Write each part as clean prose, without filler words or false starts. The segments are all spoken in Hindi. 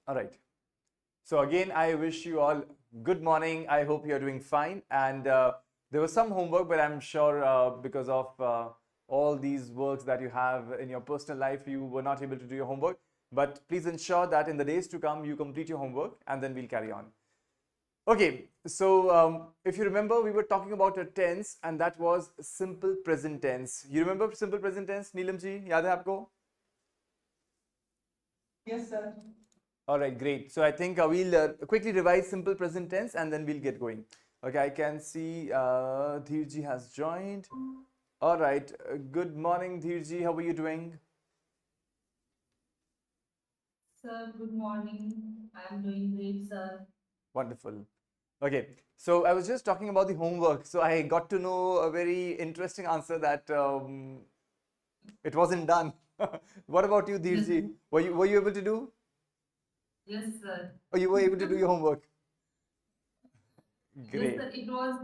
All right. So again, I wish you all good morning. I hope you're doing fine. And there was some homework, but I'm sure because of all these works that you have in your personal life, you were not able to do your homework. But please ensure that in the days to come, you complete your homework and then we'll carry on. Okay, so if you remember, we were talking about a tense and that was simple present tense. You remember simple present tense, Neelam ji? याद है आपको? Yes, sir. All right, great. So I think we'll quickly revise simple present tense and then we'll get going. Okay, I can see Dheerji has joined. All right, good morning, Dheerji. How are you doing? Sir, good morning. I am doing great, sir. Wonderful. Okay, so I was just talking about the homework. So I got to know a very interesting answer that it wasn't done. What about you, Yes, Dheerji? Were you able to do? yes, sir. Or you were able to do your homework? Yes, Great. sir. It was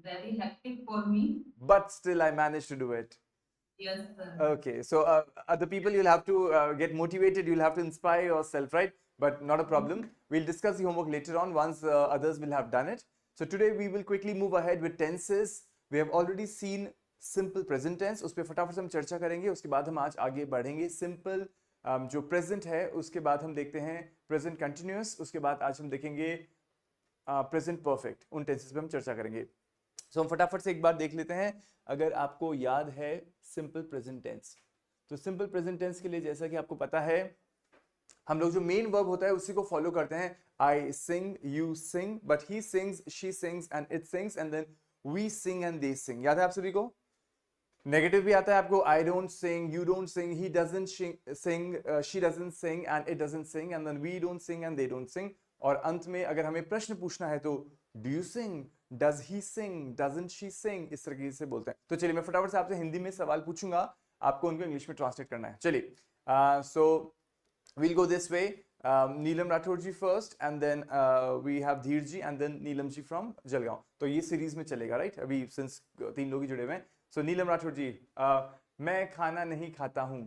very hectic for me. But still, I managed to do it. Yes, sir. Okay, so other people, you'll have to get motivated, you'll have to inspire yourself, right? But not a problem. We'll discuss the homework later on once others will have done it. So today we will quickly move ahead with tenses. We have already seen simple present tense, उस पर फटाफट से हम चर्चा करेंगे. उसके बाद हम आज आगे बढ़ेंगे. Simple जो present है, उसके बाद हम देखते हैं present continuous. उसके बाद आज हम देखेंगे present perfect. उन tenses पे हम चर्चा करेंगे. सो हम फटाफट से एक बार देख लेते हैं. अगर आपको याद है सिंपल प्रेजेंट टेंस, तो सिंपल प्रेजेंट टेंस के लिए जैसा कि आपको पता है, हम लोग जो मेन वर्ब होता है उसी को फॉलो करते हैं. I sing, you sing, but he sings, she sings and it sings, and then we sing and they sing. याद है आप सभी को? नेगेटिव भी आता है आपको. I don't sing, you don't sing, he doesn't sing, she doesn't sing and it doesn't sing, and then we don't sing and they don't sing. और अंत में अगर हमें प्रश्न पूछना है तो do you sing, does he sing, doesn't she sing, इस तरीके से बोलते हैं. तो चलिए मैं फटाफट से आपसे हिंदी में सवाल पूछूंगा, आपको उनको इंग्लिश में ट्रांसलेट करना है. चलिए, सो we'll go this way. Neelam Rathod ji first, and then we have Dheer ji, and then Neelam ji from Jalgaon. तो ये सीरीज में चलेगा, राइट? अभी सिंस 3 लोग ही जुड़े हुए हैं. सो नीलम राठौर जी, मैं खाना नहीं खाता हूँ.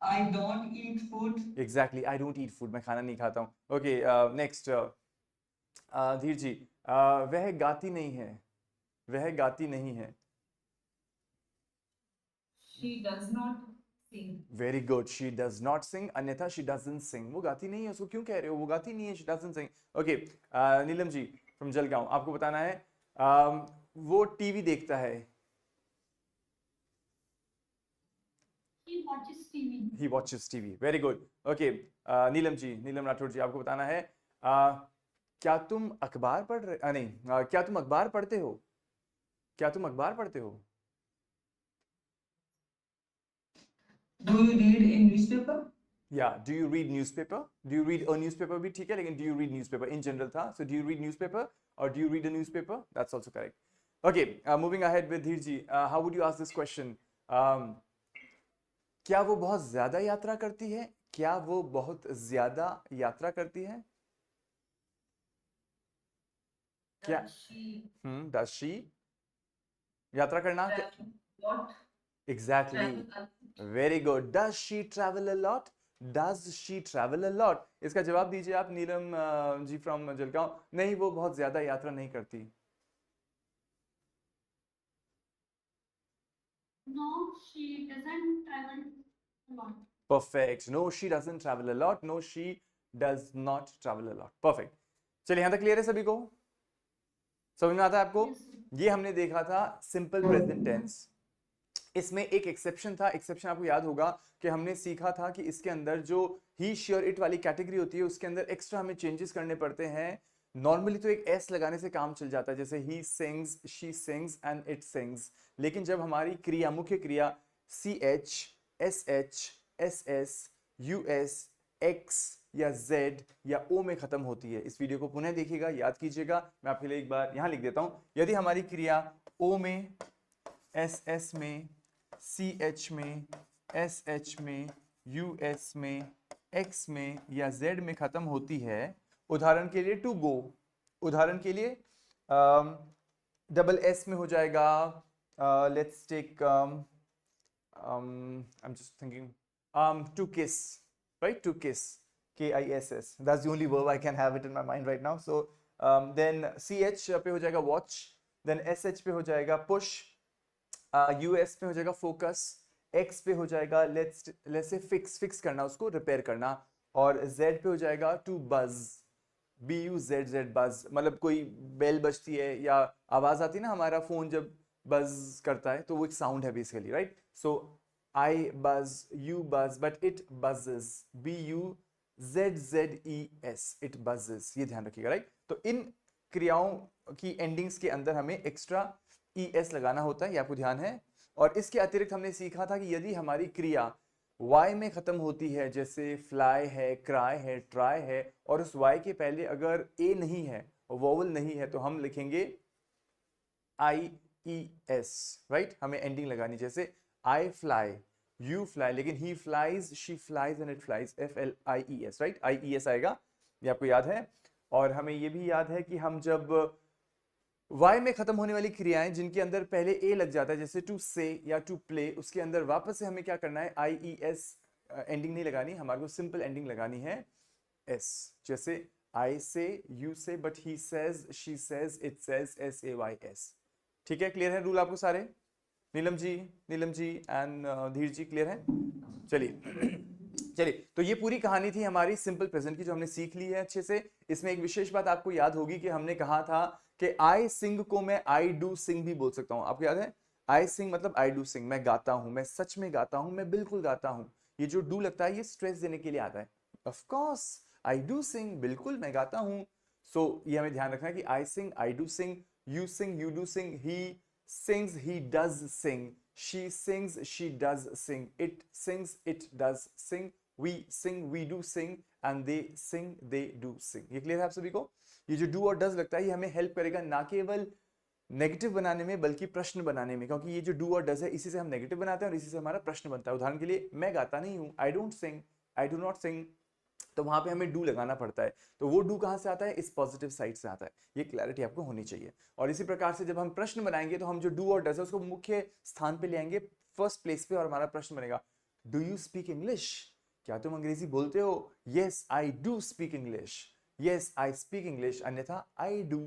I don't eat food. Exactly, I don't eat food. मैं खाना नहीं खाता हूँ. ओके, नेक्स्ट धीर जी, वह गाती नहीं है. वह गाती नहीं है. She does not sing. Very good. She does not sing, अन्यथा शी डजंट सिंग. वो गाती नहीं है, उसको क्यों कह रहे हो? वो गाती नहीं है, she doesn't sing. Okay, Neelam ji from Jalgaon, आपको बताना है वो टीवी देखता है. He watches TV. He watches TV. Very good. Okay, Neelam ji, Neelam Rathore ji, आपको बताना है क्या तुम अखबार पढ़ रहे, नहीं, क्या तुम अखबार पढ़ते हो? क्या तुम अखबार पढ़ते हो? Do you read in newspaper? या do you read newspaper? Do you read a newspaper भी ठीक है, लेकिन do you read newspaper in general था. So do you read newspaper और do you read a newspaper? That's also correct. Okay, moving ahead with Dheer ji, how would you ask this question? क्या वो बहुत ज्यादा यात्रा करती है? क्या वो बहुत ज्यादा यात्रा करती है? क्या? Does she does she? यात्रा करना क्या? travel a lot? Exactly, Travel a very good. Does she travel a lot? Does she travel a lot? इसका जवाब दीजिए आप, नीलम जी फ्रॉम जलगांव. नहीं, वो बहुत ज्यादा यात्रा नहीं करती. No, she doesn't travel a lot. Perfect. No she doesn't travel a lot. No she does not travel a lot. Perfect. चलिए, यहां तक क्लियर है सभी को? समझ में आता है आपको? Yes. ये हमने देखा था सिंपल प्रेजेंट टेंस. इसमें एक एक्सेप्शन था. एक्सेप्शन आपको याद होगा कि हमने सीखा था कि इसके अंदर जो ही, शी और इट वाली कैटेगरी होती है, उसके अंदर एक्स्ट्रा हमें चेंजेस करने पड़ते हैं. नॉर्मली तो एक एस लगाने से काम चल जाता है, जैसे he sings, she sings and it sings. लेकिन जब हमारी क्रिया, मुख्य क्रिया C H, S H, S S, U S, X या जेड या ओ में खत्म होती है. इस वीडियो को पुनः देखिएगा, याद कीजिएगा. मैं आपके लिए एक बार यहां लिख देता हूं. यदि हमारी क्रिया ओ में, एस एस में, सी एच में, एस एच में, यू एस में, एक्स में या जेड में खत्म होती है, उदाहरण के लिए टू गो, उदाहरण के लिए डबल एस में हो जाएगा. Let's take, I am just thinking, To kiss, right? To kiss, kiss, that's the only verb I can have it in my mind right now. So then ch पे हो जाएगा watch, then sh पे हो जाएगा push, us पे हो जाएगा focus, x पे हो जाएगा let's say fix करना, उसको रिपेयर करना, और z पे हो जाएगा to buzz, buzz, buzz मतलब कोई बेल बजती है या आवाज आती है ना, हमारा फोन जब बज करता है तो वो एक साउंड है basically, right? So I buzz, you buzz, but it buzzes, buzzes, it buzzes, ये ध्यान रखिएगा, राइट? तो इन क्रियाओं की एंडिंग्स के अंदर हमें एक्स्ट्रा es लगाना होता है, ये आपको ध्यान है। और इसके अतिरिक्त हमने सीखा था कि यदि हमारी क्रिया y में खत्म होती है, जैसे फ्लाई है, क्राई है, ट्राई है, और उस y के पहले अगर a नहीं है, वोवल नहीं है, तो हम लिखेंगे IES, राइट? हमें एंडिंग लगानी, जैसे I fly, you fly, लेकिन he flies, she flies and it flies, FLIES, right? IES आएगा, ये आपको याद है। और हमें ये भी याद है कि हम जब y में खत्म होने वाली क्रियाएं जिनके अंदर पहले a लग जाता है, जैसे टू से या टू प्ले, उसके अंदर वापस से हमें क्या करना है, IES एंडिंग नहीं लगानी, हमारे को सिंपल एंडिंग लगानी है s, जैसे I say, you say, but he says, she says, it says, SAYS। ठीक है, क्लियर है रूल आपको सारे? नीलम जी एंड धीर जी, क्लियर है? चलिए तो ये पूरी कहानी थी हमारी सिंपल प्रेजेंट की, जो हमने सीख ली है अच्छे से। इसमें एक विशेष बात आपको याद होगी कि हमने कहा था कि आई सिंग को मैं आई डू सिंग भी बोल सकता हूं, आपको याद है? आई सिंग मतलब आई डू सिंग, मैं गाता हूं, मैं सच में गाता हूं, मैं बिल्कुल गाता हूं। ये जो डू लगता है ये स्ट्रेस देने के लिए आता है। ऑफ कोर्स आई डू सिंग, बिल्कुल मैं गाता हूं। सो ये हमें ध्यान रखना है कि I sing, I do sing, you do sing, he sings, he does sing, she sings, she does sing, it sings, it does sing, we sing, we do sing, and they sing, they do sing। ये क्लियर है आप सभी को? ये जो do और does लगता है ये हमें हेल्प करेगा ना केवल नेगेटिव बनाने में बल्कि प्रश्न बनाने में, क्योंकि ये जो do और does है इसी से हम नेगेटिव बनाते हैं और इसी से हमारा प्रश्न बनता है। उदाहरण के लिए मैं गाता नहीं हूं, I don't sing, I do not sing, तो वहां पे हमें डू लगाना पड़ता है। तो वो डू कहां से आता है? इस पॉजिटिव साइड से आता है। ये क्लैरिटी आपको होनी चाहिए। और इसी प्रकार से जब हम प्रश्न बनाएंगे तो हम जो डू और डज है उसको मुख्य स्थान पे ले आएंगे, फर्स्ट प्लेस पे, और हमारा प्रश्न बनेगा डू यू स्पीक इंग्लिश? क्या तुम अंग्रेजी बोलते हो? Yes I do speak English, yes I speak English, अन्यथा आई डू,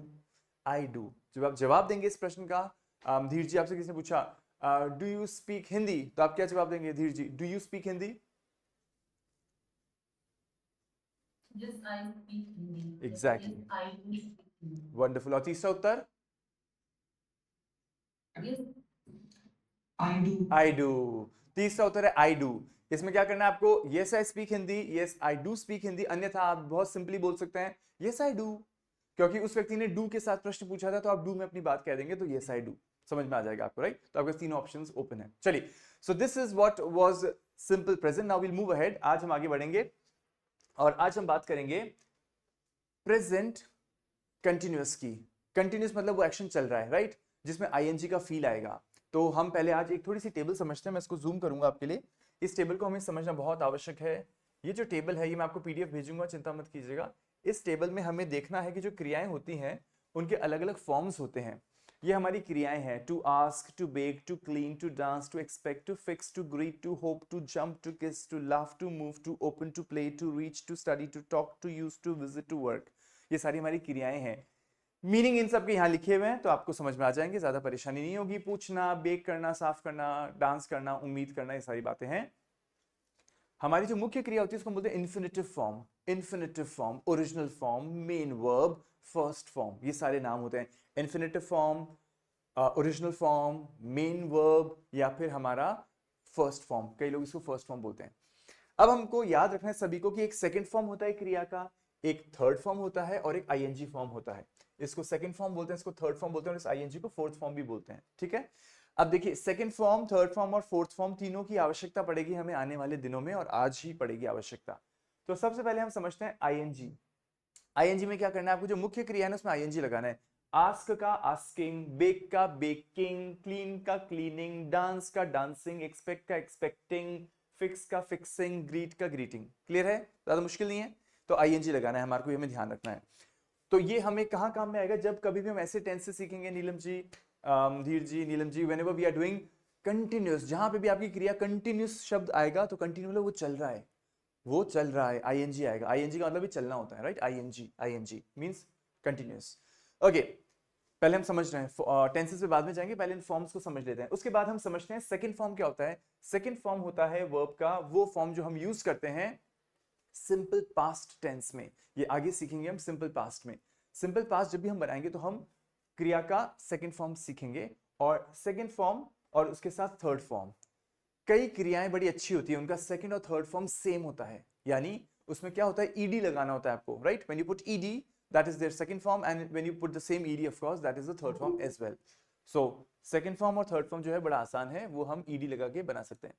आई डू। जब आप जवाब देंगे इस प्रश्न का, धीर जी आपसे किसी ने पूछा डू यू स्पीक हिंदी, तो आप क्या जवाब देंगे Dheer ji? Do you speak Hindi? Yes, I speak Hindi. Exactly. Yes, I do speak Hindi. Wonderful. और तीसरा उत्तर? Yes, I do. तीसरा उत्तर है आई डू। इसमें क्या करना है आपको? Yes I speak Hindi, yes I do speak Hindi, अन्यथा आप बहुत सिंपली बोल सकते हैं यस आई डू, क्योंकि उस व्यक्ति ने डू के साथ प्रश्न पूछा था, तो आप डू में अपनी बात कह देंगे, तो यस आई डू समझ में आ जाएगा आपको, राइट? तो आपके तीनों ऑप्शंस ओपन है। चलिए, so this is what was simple present. Now will move ahead. आज हम आगे बढ़ेंगे और आज हम बात करेंगे प्रेजेंट कंटिन्यूअस की। कंटिन्यूअस मतलब वो एक्शन चल रहा है, राइट? जिसमें आईएनजी का फील आएगा। तो हम पहले आज एक थोड़ी सी टेबल समझते हैं, मैं इसको जूम करूंगा आपके लिए। इस टेबल को हमें समझना बहुत आवश्यक है। ये जो टेबल है ये मैं आपको पीडीएफ भेजूंगा, चिंता मत कीजिएगा। इस टेबल में हमें देखना है कि जो क्रियाएं होती हैं उनके अलग अलग फॉर्म्स होते हैं। ये हमारी क्रियाएं हैं, to ask, to bake, to clean, to dance, to expect, to fix, to greet, to hope, to jump, to kiss, to laugh, to move, to open, to play, to reach, to study, to talk, to use, to visit, to work. ये सारी हमारी क्रियाएं हैं। मीनिंग इन सब के यहाँ लिखे हुए हैं, तो आपको समझ में आ जाएंगे, ज्यादा परेशानी नहीं होगी। पूछना, बेक करना, साफ करना, डांस करना, उम्मीद करना, ये सारी बातें हैं। हमारी जो मुख्य क्रिया होती है उसको बोलते हैं infinitive form. Infinitive form, original form, main verb, first form, ये सारे नाम होते हैं। Infinitive form, original form, main verb, या फिर हमारा फर्स्ट फॉर्म। कई लोग इसको फर्स्ट फॉर्म बोलते हैं। अब हमको याद रखना है सभी को कि एक सेकंड फॉर्म होता है क्रिया का, एक थर्ड फॉर्म होता है और एक आईएनजी फॉर्म होता है। इसको सेकंड फॉर्म बोलते हैं, इसको थर्ड फॉर्म बोलते हैं, और इस आईएनजी को फोर्थ फॉर्म भी बोलते हैं। ठीक है, अब देखिए सेकंड फॉर्म, थर्ड फॉर्म और फोर्थ फॉर्म तीनों की आवश्यकता पड़ेगी हमें आने वाले दिनों में, और आज ही पड़ेगी आवश्यकता। तो सबसे पहले हम समझते हैं आईएनजी। आईएनजी में क्या करना है आपको? जो मुख्य क्रिया है ना उसमें आईएनजी लगाना है। आस्क का आस्किंग, बेक का बेकिंग, क्लीन का क्लीनिंग, डांस का डांसिंग, एक्सपेक्ट का एक्सपेक्टिंग, फिक्स का फिक्सिंग, ग्रीट का ग्रीटिंग। क्लियर है? ज्यादा मुश्किल नहीं है। तो आईएनजी लगाना है हमारे को, ये हमें ध्यान रखना है। तो ये हमें कहाँ काम में आएगा? जब कभी भी हम ऐसे टेंस से सीखेंगे Neelam ji, Dheer ji, Neelam ji, whenever we are doing continuous, जहां पे भी आपकी क्रिया कंटिन्यूस शब्द आएगा तो कंटिन्यू मतलब वो चल रहा है, वो चल रहा है, आईएनजी आएगा। आईएनजी का मतलब भी चलना होता है, right? ING, ING means continuous. Okay, पहले हम समझ रहे हैं, टेंसेस पे बाद में जाएंगे, पहले इन फॉर्म्स को समझ लेते हैं, उसके बाद हम समझते हैं सेकंड फॉर्म क्या होता है। सेकंड फॉर्म होता है वर्ब का वो फॉर्म जो हम यूज करते हैं सिंपल पास्ट टेंस में। ये आगे सीखेंगे हम सिंपल पास्ट में। सिंपल पास्ट जब भी हम बनाएंगे तो हम क्रिया का सेकंड फॉर्म सीखेंगे, और सेकंड फॉर्म और उसके साथ थर्ड फॉर्म। कई क्रियाएं बड़ी अच्छी होती है, उनका सेकंड और थर्ड फॉर्म सेम होता है, यानी उसमें क्या होता है, ईडी लगाना होता है आपको, right? When you put ED, that is their second form, and when you put the same ED of course, that is the third form as well. So second form और थर्ड फॉर्म जो है बड़ा आसान है, वो हम ईडी लगा के बना सकते हैं।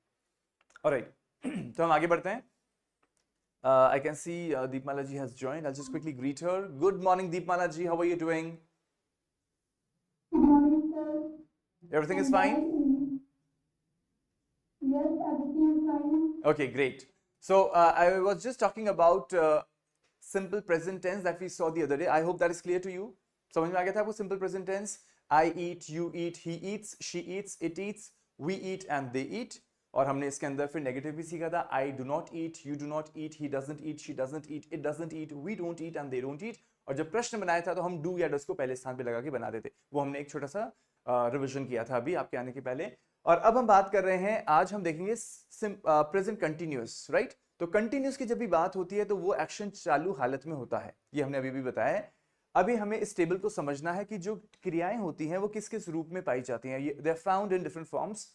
ऑलराइट, तो हम आगे बढ़ते हैं। I can see Deepmala ji has joined. I'll just quickly greet her. Good morning, Deepmala ji. How are you doing? Good morning, sir. Everything is I'm fine? fine. Yes, everything is fine. Okay, great. So I was just talking about simple present tense that we saw the other day. I hope that is clear to you. समझ में आ गया था आपको simple present tense? I eat, you eat, he eats, she eats, it eats, we eat and they eat. और हमने इसके अंदर फिर नेगेटिव भी सीखा था, I do not eat, you do not eat, he doesn't eat, she doesn't eat, it doesn't eat, we don't eat and they don't eat. और जब प्रश्न बनाया था तो हम do या does को पहले स्थान पे लगा के बना देते, वो हमने एक छोटा सा रिविजन किया था अभी आपके आने के पहले। और अब हम बात कर रहे हैं, आज हम देखेंगे प्रेजेंट कंटिन्यूअस, राइट? तो कंटिन्यूअस की जब भी बात होती है तो वो एक्शन चालू हालत में होता है, ये हमने अभी भी बताया है। अभी हमें इस टेबल को समझना है कि जो क्रियाएं होती हैं वो किस किस रूप में पाई जाती हैं। They are found in different forms.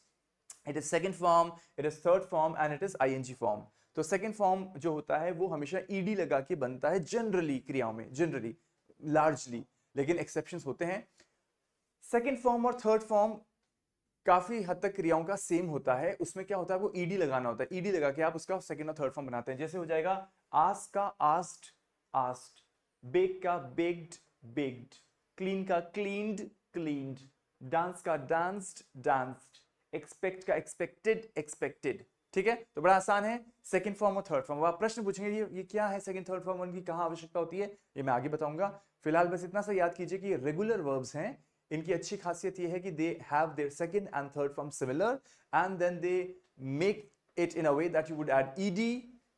It is second form, it is third form and it is ING form. तो सेकंड फॉर्म जो होता है वो हमेशा ईडी लगा के बनता है जनरली, क्रियाओं में जनरली, लार्जली, लेकिन एक्सेप्शंस होते हैं। सेकंड फॉर्म और थर्ड फॉर्म काफी हद तक क्रियाओं का सेम होता है, उसमें क्या होता है, वो ईडी लगाना होता है, ईडी लगा के आप उसका सेकंड और थर्ड फॉर्म बनाते हैं। जैसे हो जाएगा आस्क का आस्क्ड, आस्क्ड, बेक का बेक्ड, बेक्ड, क्लीन का क्लीन्ड, क्लीन्ड, डांस का डांस्ड, डांस्ड, एक्सपेक्ट का एक्सपेक्टेड, एक्सपेक्टेड। ठीक है, तो बड़ा आसान है सेकंड फॉर्म और थर्ड फॉर्म। आप प्रश्न पूछेंगे ये क्या है सेकंड थर्ड फॉर्म, उनकी कहाँ आवश्यकता होती है, ये मैं आगे बताऊंगा। फिलहाल बस इतना सा याद कीजिए कि रेगुलर वर्ब्स हैं, इनकी अच्छी खासियत ये है कि they have their second and third form similar, and then they make it in a way that you would add ed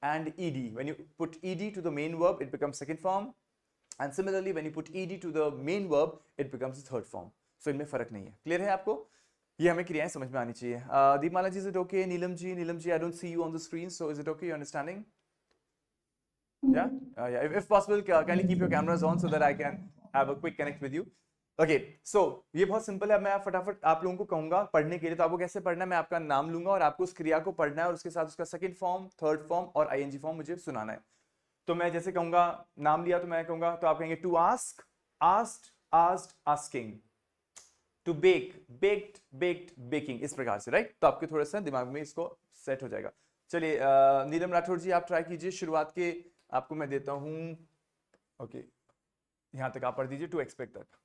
and ed. When you put ed to the main verb, it becomes second form, and similarly when you put ed to the main verb, it becomes the third form. So इनमें फर्क नहीं है। क्लियर है आपको? ये हमें क्रियाएं समझ में आनी चाहिए। Deepmala ji, is it okay? Neelam ji, I don't see you on the screen, so is it okay? You understanding? Yeah? Yeah. If possible, kindly keep your cameras on so that I can have a quick connect with you. Okay, so ये बहुत सिंपल है। मैं फटाफट आप लोगों को कहूंगा पढ़ने के लिए, तो आपको कैसे पढ़ना है, मैं आपका नाम लूंगा और आपको उस क्रिया को पढ़ना है और उसके साथ उसका सेकंड फॉर्म, थर्ड फॉर्म और आईएनजी फॉर्म मुझे सुनाना है। तो मैं जैसे कहूंगा, नाम लिया तो मैं कहूंगा, तो आप कहेंगे to ask, asked, asked, asking, to bake, baked, baked, baking, इस प्रकार से, राइट? तो आपके थोड़ा सा दिमाग में इसको सेट हो जाएगा। चलिए नीलम राठौर जी, आप ट्राई कीजिए, शुरुआत के आपको मैं देता हूं। ओके, यहां तक आप पढ़ दीजिए, टू एक्सपेक्ट तक।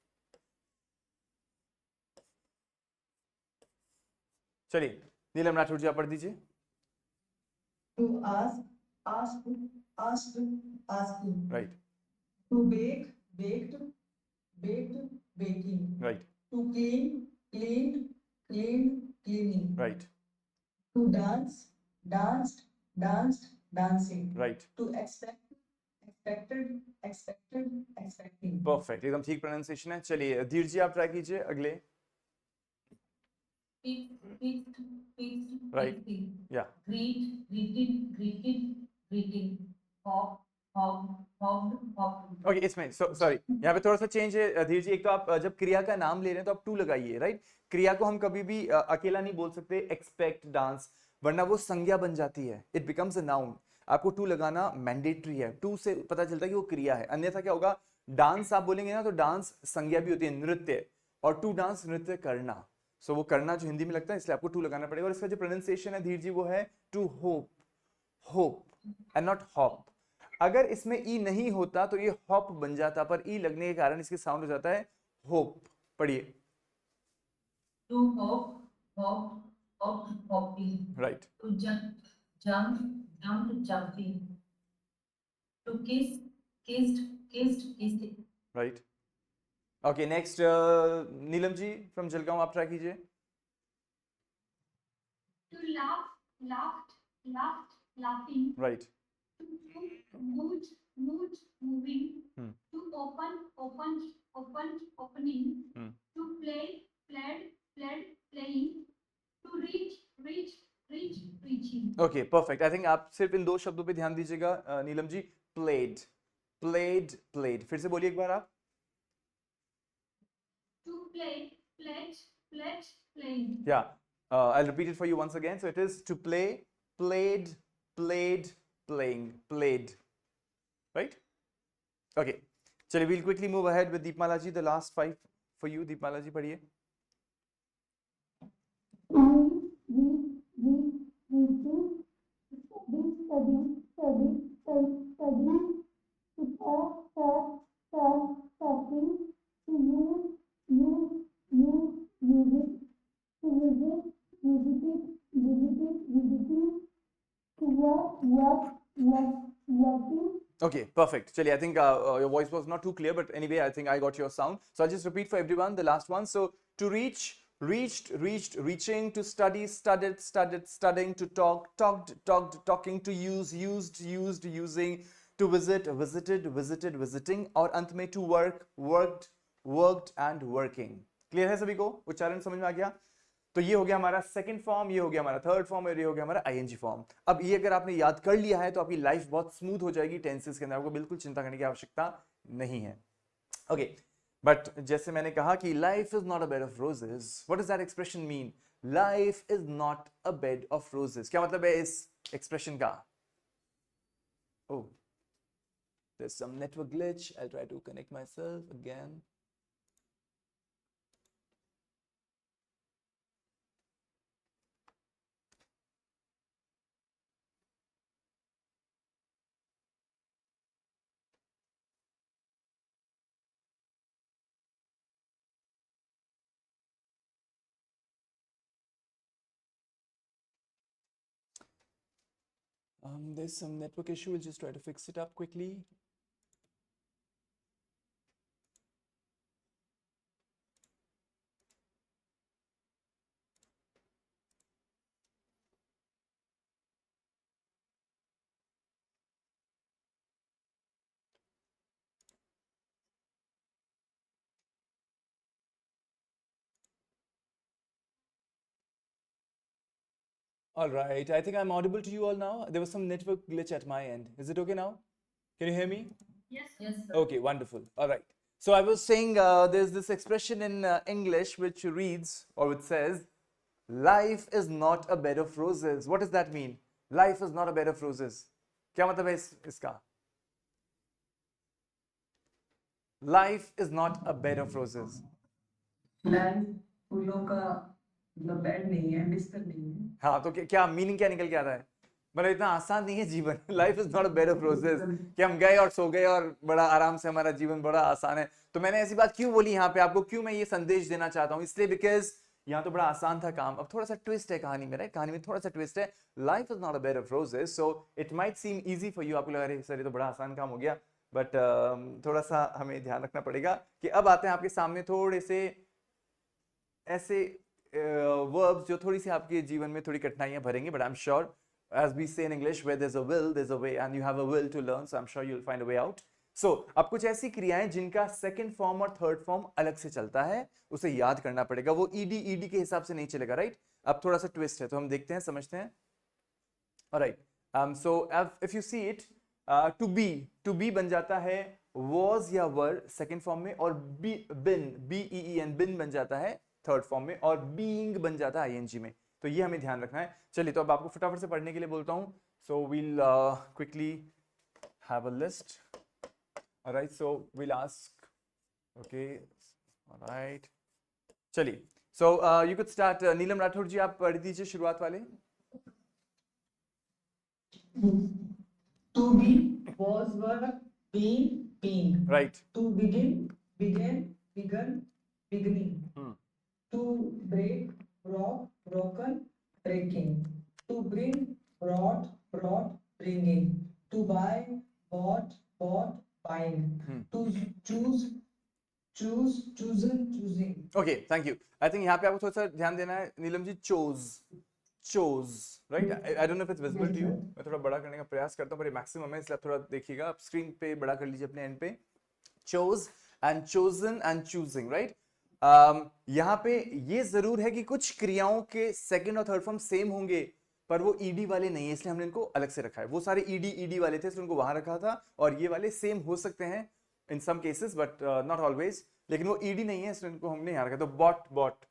चलिए नीलम राठौर जी, आप पढ़ दीजिए। To ask, asked, asked, asking. Right, To bake, baked, baked, baking. Right, To clean, cleaned, cleaned, cleaning. Right, To dance, danced, danced, dancing. Right, To expect, expected, expected, expecting. Perfect, एकदम ठीक प्रोनाउंसिएशन है। चलिए धीर जी, आप ट्राई कीजिए अगले। Fixed, fixed, Right. fixing. Yeah. Greet, greeted, greeted, greeting. Hop, hopped, hopped, hopped. Okay, इसमें सॉरी, यहाँ पे थोड़ा सा चेंज है धीर जी। एक तो आप जब क्रिया का नाम ले रहे हैं तो आप टू लगाइए, राइट? क्रिया को हम कभी भी अकेला नहीं बोल सकते, एक्सपेक्ट, डांस, वरना वो संज्ञा बन जाती है, इट बिकम्स अ नाउन। आपको टू लगाना मैंडेटरी है, टू से पता चलता है कि वो क्रिया है। अन्यथा क्या होगा, डांस आप बोलेंगे ना तो डांस संज्ञा भी होती है, नृत्य, और टू डांस नृत्य करना। सो वो करना जो हिंदी में लगता है, इसलिए आपको टू लगाना पड़ेगा। और इसका जो प्रोनाउंसिएशन है धीर जी, वो है to hope, hope and not hop. अगर इसमें ई नहीं होता तो ये हॉप बन जाता, पर ई लगने के कारण इसके साउंड हो जाता है होप। पढ़िए। To hop, hopped, hopped, hopping. Right, To jump, jumped, jumped, jumping. To kiss, kissed, kissed, kissed. Right. Okay, next Neelam ji from Jalgaon, आप ट्राई कीजिए। laugh, laughed, laughed, laughing. Right. To move, moved, moving. Hmm. To open, opened, opened, opening. Hmm. To play, played, played, playing. To reach, reached, reached, reaching. Okay perfect I think आप सिर्फ इन दो शब्दों पे ध्यान दीजिएगा Neelam ji. Played played played, फिर से बोलिए एक बार आप. To play, pledge, pledge, playing. Yeah, I'll repeat it for you once again. So it is to play, played, played, playing, played. Right? Okay. चलिए we'll quickly move ahead with Deepmala ji. The last 5 for you. Deepmala ji पढ़िए. Okay, perfect. Chali, I think your voice was not too clear, but anyway, I think I got your sound. So I'll just repeat for everyone the last one. So to reach, reached, reached, reaching, to study, studied, studied, studying, to talk, talked, talked, talking, to use, used, used, using, to visit, visited, visited, visiting, और अंत में to work, worked, worked and working. Clear है सभी को? उच्चारण समझ में आ गया? तो ये हो गया हमारा सेकंड फॉर्म, ये हो गया हमारा थर्ड फॉर्म और ये हो गया हमारा आईएनजी फॉर्म. अब ये अगर आपने याद कर लिया है तो आपकी लाइफ बहुत स्मूथ हो जाएगी टेंसेस के अंदर, आपको बिल्कुल चिंता करने की आवश्यकता नहीं है. ओके, बट जैसे मैंने कहा कि life is not a bed of roses. What does that expression mean? Life is not a bed of roses. क्या मतलब है इस एक्सप्रेशन का? ओह, there's some network glitch. I'll try to connect myself again. There's some network issue. We'll just try to fix it up quickly. All right, I think I'm audible to you all now. There was some network glitch at my end. Is it okay now? Can you hear me? Yes. Yes, sir. Okay, wonderful. All right. So I was saying there's this expression in English which reads or which says, life is not a bed of roses. What does that mean? Life is not a bed of roses. क्या मतलब है इसका? Life is not a bed of roses. Life फूलों का मतलब बेड नहीं है, बिस्तर नहीं है. हाँ, तो क्या मीनिंग क्या निकल के आता है? मतलब इतना आसान नहीं है जीवन. Life is not a bed of roses कि हम गए और सो गए और बड़ा आराम से हमारा जीवन बड़ा आसान है. तो मैंने ऐसी बात क्यों बोली यहाँ पे आपको, क्यों मैं ये संदेश देना चाहता हूँ? इसलिए बिकॉज यहाँ तो बड़ा आसान था काम. अब थोड़ा सा ट्विस्ट है कहानी में, कहानी में थोड़ा सा ट्विस्ट है. Life is not a bed of roses, so it might seem easy for you. आपको लगा रहे सर ये तो बड़ा आसान काम हो गया, बट थोड़ा सा हमें ध्यान रखना पड़ेगा कि अब आते हैं आपके सामने थोड़े से ऐसे वर्ब्स जो थोड़ी सी आपके जीवन में थोड़ी कठिनाइयां भरेंगे. But I am sure, as we say in English, where there's a will, there's a way, and you have a will to learn, so I'm sure you'll find a way out. So, अब कुछ ऐसी क्रियाएं जिनका सेकंड फॉर्म और थर्ड फॉर्म अलग से चलता है, उसे याद करना पड़ेगा. वो ईडी के हिसाब से नहीं चलेगा, राइट? अब थोड़ा सा ट्विस्ट है, तो हम देखते हैं, समझते हैं. Alright, so if you see it, to be बन जाता है was या were सेकंड फॉर्म में, और been बन जाता है थर्ड फॉर्म में, और being बन जाता है ing में. तो ये हमें ध्यान रखना है. चलिए, तो अब आपको फटाफट से पढ़ने के लिए बोलता हूँ. So we'll quickly have a list. Alright, so we'll ask. Okay, alright, चलिए. So you could start. Neelam Rathore ji, आप पढ़ दीजिए शुरुआत वाले. To be, was, were, been. Right. To begin, began, begun, beginning. To break, brought, broken, breaking. To bring, brought, bringing. To buy, bought, buying. To choose, chosen, choosing. Okay, thank you. I think यहाँ पे आपको थोड़ा सा ध्यान देना है. Neelam ji, chose chose, right? I don't know if it's visible to you. मैं थोड़ा बड़ा करने का प्रयास करता हूँ, पर ये मैक्सिमम है, इसलिए आप थोड़ा देखिएगा, आप स्क्रीन पे बड़ा कर लीजिए अपने एंड पे. chose and chosen and choosing, right? यहाँ पे ये जरूर है कि कुछ क्रियाओं के सेकंड और थर्ड फॉर्म सेम होंगे, पर वो ईडी वाले नहीं है, इसलिए हमने इनको अलग से रखा है. वो सारे ईडी वाले थे, इसलिए उनको वहां रखा था, और ये वाले सेम हो सकते हैं in some cases, but not always. लेकिन वो ईडी नहीं है, इसलिए इनको हमने यहाँ रखा. तो बॉट बॉट,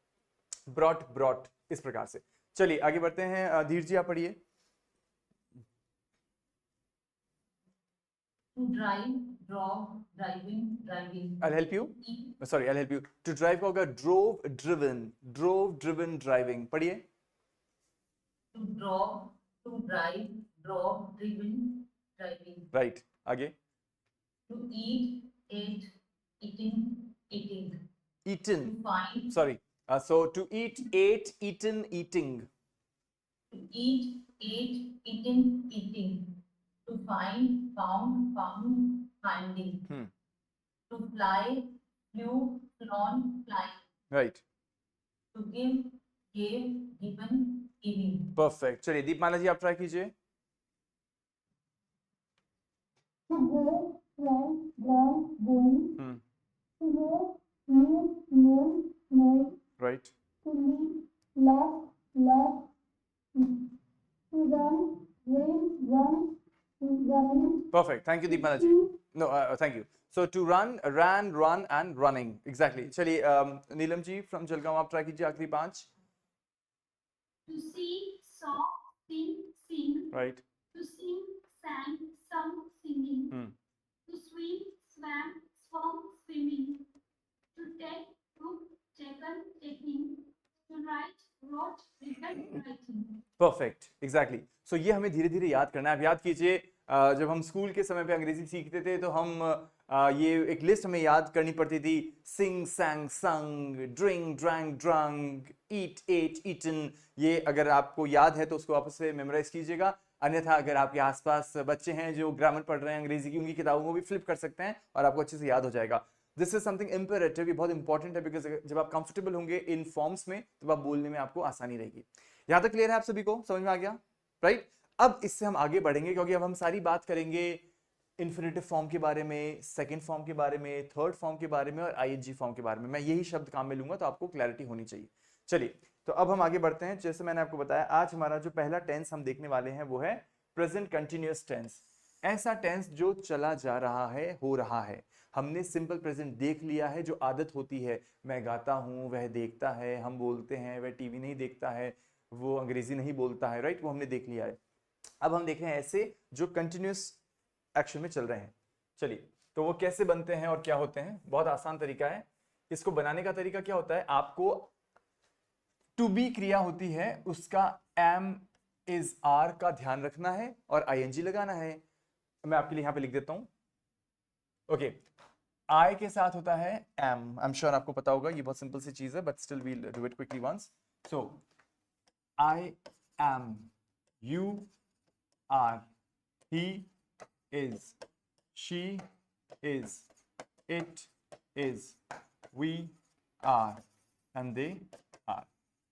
ब्रॉट ब्रॉट, इस प्रकार से. चलिए आगे बढ़ते हैं. धीर जी आप पढ़िए. To drive, drove, driving, driving. I'll help you. Eat, Sorry, I'll help you. To drive का होगा drove, driven, drove, driven, driving. पढ़िए. to drove, to drive, drove, driven, driving. Right. आगे. To eat, ate, eating, eating. Eaten. To find, Sorry. So to eat, ate, eaten, eating. to eat, ate, eaten, eating. To find, found, found, finding. Hmm. To fly, flew, flown, flying. Right. To give, gave, given, giving. Perfect. चलिए दीपमाला जी आप ट्राई कीजिए. To go, went, gone, going. Hmm. To know, knew, known, knowing. Right. To leave, left, left. To run, ran, run, running. Perfect. Thank you Deepmala ji. No, thank you. So to run, ran, run and running. Exactly. चलिए नीलम जी from जलगांव आप ट्राई कीजिए आखिरी 5. To see, saw, sing, sing. Right. To sing, sang, sung, singing. Hmm. To swim, swam, swum, swimming. To take, took, taken, taking. To write, wrote, written, writing. Perfect. Exactly. सो ये हमें धीरे धीरे याद करना है. आप याद कीजिए जब हम स्कूल के समय पे अंग्रेजी सीखते थे तो हम ये एक लिस्ट हमें याद करनी पड़ती थी. सिंग, सैंग, संग, ड्रिंक, ड्रैंक, ड्रंक, ईट, एट, ईटन. ये अगर आपको याद है तो उसको वापस से मेमोराइज कीजिएगा. अन्यथा अगर आपके आसपास बच्चे हैं जो ग्रामर पढ़ रहे हैं अंग्रेजी की, उनकी किताबों को भी फ्लिप कर सकते हैं और आपको अच्छे से याद हो जाएगा. This is something imperative. ये बहुत इंपॉर्टेंट है, बिकॉज जब आप कंफर्टेबल होंगे इन फॉर्म्स में तब आप बोलने में आपको आसानी रहेगी. यहां तक क्लियर है आप सभी को? समझ में आ गया? राइट. अब इससे हम आगे बढ़ेंगे, क्योंकि अब हम सारी बात करेंगे इन्फिनेटिव फॉर्म के बारे में, सेकंड फॉर्म के बारे में, थर्ड फॉर्म के बारे में और आईएनजी फॉर्म के बारे में. मैं यही शब्द काम में लूंगा तो आपको क्लैरिटी होनी चाहिए. चलिए तो अब हम आगे बढ़ते हैं. जैसे मैंने आपको बताया, आज हमारा जो पहला टेंस हम देखने वाले हैं वो है प्रेजेंट कंटिन्यूअस टेंस. ऐसा टेंस जो चला जा रहा है, हो रहा है. हमने सिंपल प्रेजेंट देख लिया है. जो आदत होती है, मैं गाता हूं वह देखता है, हम बोलते हैं वह टीवी नहीं देखता है, वो अंग्रेजी नहीं बोलता है, राइट, वो हमने देख लिया है. अब हम देख रहे हैं ऐसे जो कंटिन्यूअस एक्शन में चल रहे हैं. चलिए तो वो कैसे बनते हैं और क्या होते हैं? बहुत आसान तरीका है. इसको बनाने का तरीका क्या होता है? आपको टू बी क्रिया होती है, उसका एम, इज, आर का ध्यान रखना है और आईएनजी लगाना है. मैं आपके लिए यहां पे लिख देता हूं. ओके. आई के साथ होता है एम. आई एम श्योर आपको पता होगा, ये बहुत सिंपल सी चीज है, but still we'll do it quickly once. So I am, you are, he is, she is, it is, we are and they are.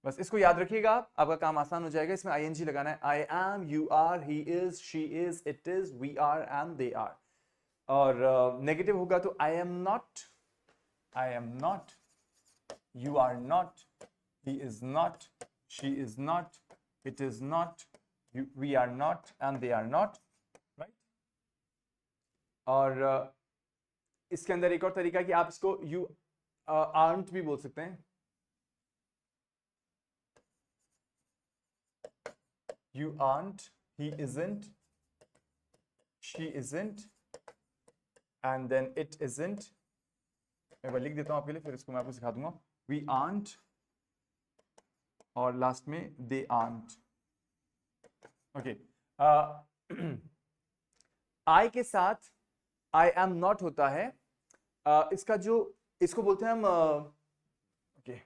बस इसको याद रखिएगा आप, आपका काम आसान हो जाएगा. इसमें आईएनजी लगाना है. I am, you are, he is, she is, it is, we are and they are. और नेगेटिव होगा तो I am not, you are not, he is not, she is not, it is not, we are not and they are not, right? और इसके अंदर एक और तरीका है कि आप इसको you aren't भी बोल सकते हैं. You aren't, he isn't, she isn't, and then it isn't. मैं वो लिख देता हूं आपके लिए, फिर इसको मैं आपको सिखा दूंगा. We aren't और लास्ट में they aren't. ओके. I के साथ I am not होता है. इसका जो, इसको बोलते हैं हम, ओके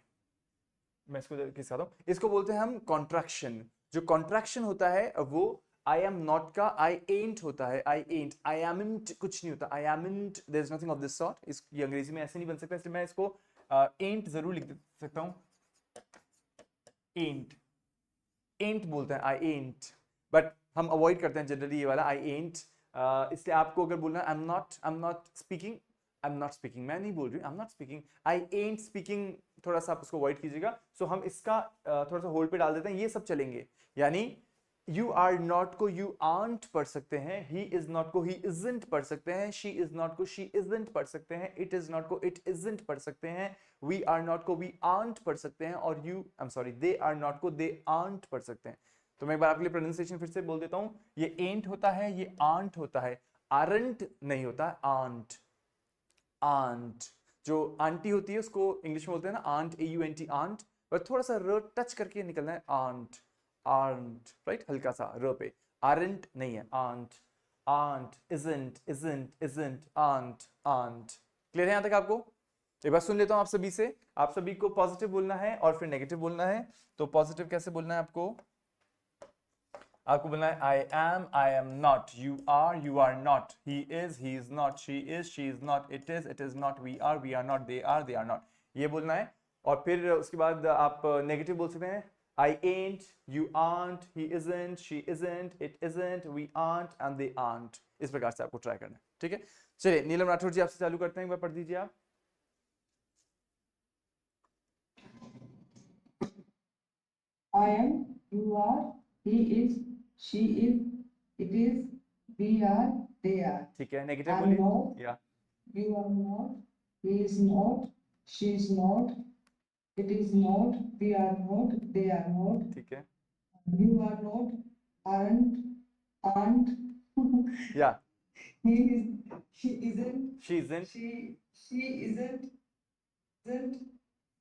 मैं इसको सिखाता हूं. इसको बोलते हैं हम कॉन्ट्रैक्शन. जो कॉन्ट्रैक्शन होता है वो आई एम नॉट का आई एंट होता है. आई एंट, आई एमंट कुछ नहीं होता. I amn't, there is nothing of this sort. इस ये अंग्रेजी में ऐसे नहीं बन सकता, इसलिए मैं इसको एंट जरूर लिख सकता हूं. एंट. एंट बोलते हैं, आई एंट, बट हम अवॉइड करते हैं जनरली ये वाला आई एंट। इसलिए आपको अगर बोलना आई am not speaking, I am not speaking, मैं नहीं बोल रही, आई am not speaking, I ant speaking, थोड़ा सा आप उसको अवॉइड कीजिएगा। सो हम इसका थोड़ा सा होल्ड पे डाल देते हैं, ये सब चलेंगे। यानी यू आर नॉट को यू आंट पढ़ सकते हैं, ही इज नॉट को ही इजंट पढ़ सकते हैं, शी इज नॉट को शी इजंट पढ़ सकते हैं, इट इज नॉट को इट इजंट पढ़ सकते हैं, वी आर नॉट को वी आंट पढ़ सकते हैं, और you I am sorry they are not को दे आंट पढ़ सकते हैं। तो मैं एक बार आपके लिए प्रोनाउंसिएशन फिर से बोल देता हूं, ये एंट होता है, ये आंट होता है, आरंट नहीं होता, आंट। आंट जो आंटी होती है उसको इंग्लिश में बोलते हैं ना आंट, AUNT आंट, पर थोड़ा सा र टच करके निकलना है, आंट, आंट, राइट, हल्का सा र पे, आरंट नहीं है, aren't, aren't, isn't, isn't, isn't, aren't, aren't. Clear है यहां तक आपको? एक बार सुन लेता हूं आप सभी से, आप सभी को पॉजिटिव बोलना है और फिर नेगेटिव बोलना है। तो पॉजिटिव कैसे बोलना है आपको? आपको बोलना है I am not, you are not, he is not, she is not, it is not, we are not, they are not, ये बोलना है। और फिर उसके बाद आप नेगेटिव बोल सकते हैं, I ain't, you aren't, he isn't, she isn't, it isn't, we aren't and they aren't. इस प्रकार से आपको ट्राई करना है, ठीक है? चलिए नीलम राठौर जी आपसे चालू करते हैं, एक बार पढ़ दीजिए आप। I am, you are, he is, she is, it is, we are, they are. ठीक है, नेगेटिव I'm बोलिए। not, या you are not, he is not, she is not, it is not, we are not, they are not, ठीक है, you are not, aren't, या he is, she isn't, she isn't, she isn't,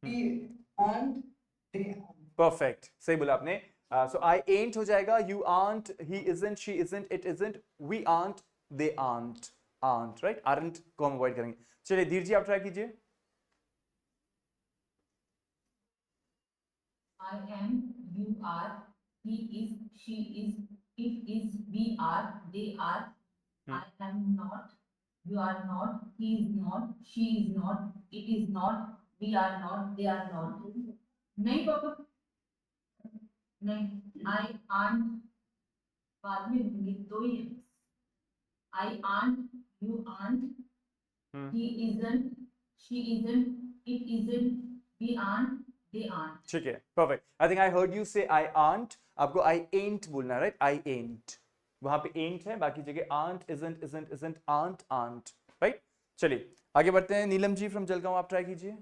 he aren't, they aren't. Perfect, सही बोला आपने। सो आई एंट हो जाएगा, you aren't, he isn't, she isn't, it isn't, we aren't, they aren't, aren't, right, aren't को हम अवॉइड करेंगे। चलिए धीर जी आप ट्राई कीजिए। I am, you are, he is, she is, it is, we are, they are. Hmm. I am not, you are not, he is not, she is not, it is not, we are not, they are not. नहीं पापा, नहीं, I aren't, बाद में होंगे दो ही हैं। I aren't, you aren't, Hmm. he isn't, she isn't, it isn't, we aren't, they aren't. ठीक है, perfect. I think I heard you से आई आंट, आपको आई एंट बोलना है, राइट, आई एंट, वहां पे एंट है, बाकी जगह aren't, isn't, isn't, isn't, aren't, aren't, right. चलिए आगे बढ़ते हैं, नीलम जी फ्रॉम जलगांव आप ट्राई कीजिए।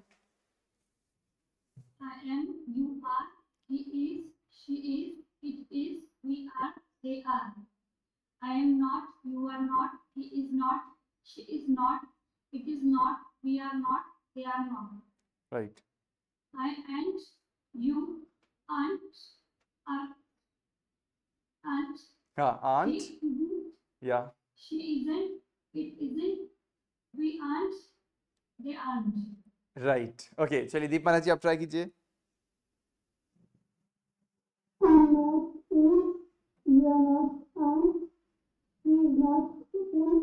I am, you are, he is, she is, it is, we are, they are. I am not, you are not, he is not, she is not, it is not, we are not, they are not. Right, I and, you aren't, aren't, हाँ, he आंट, isn't, या she isn't, it isn't, we aren't, they aren't. Right, okay. चलिए दीपमाला जी आप ट्राई कीजिए। I am not in, you are not on, he is not in,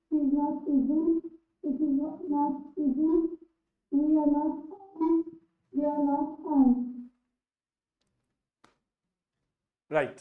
she is not isn't, it is not isn't, we are not on, we are not on. Right,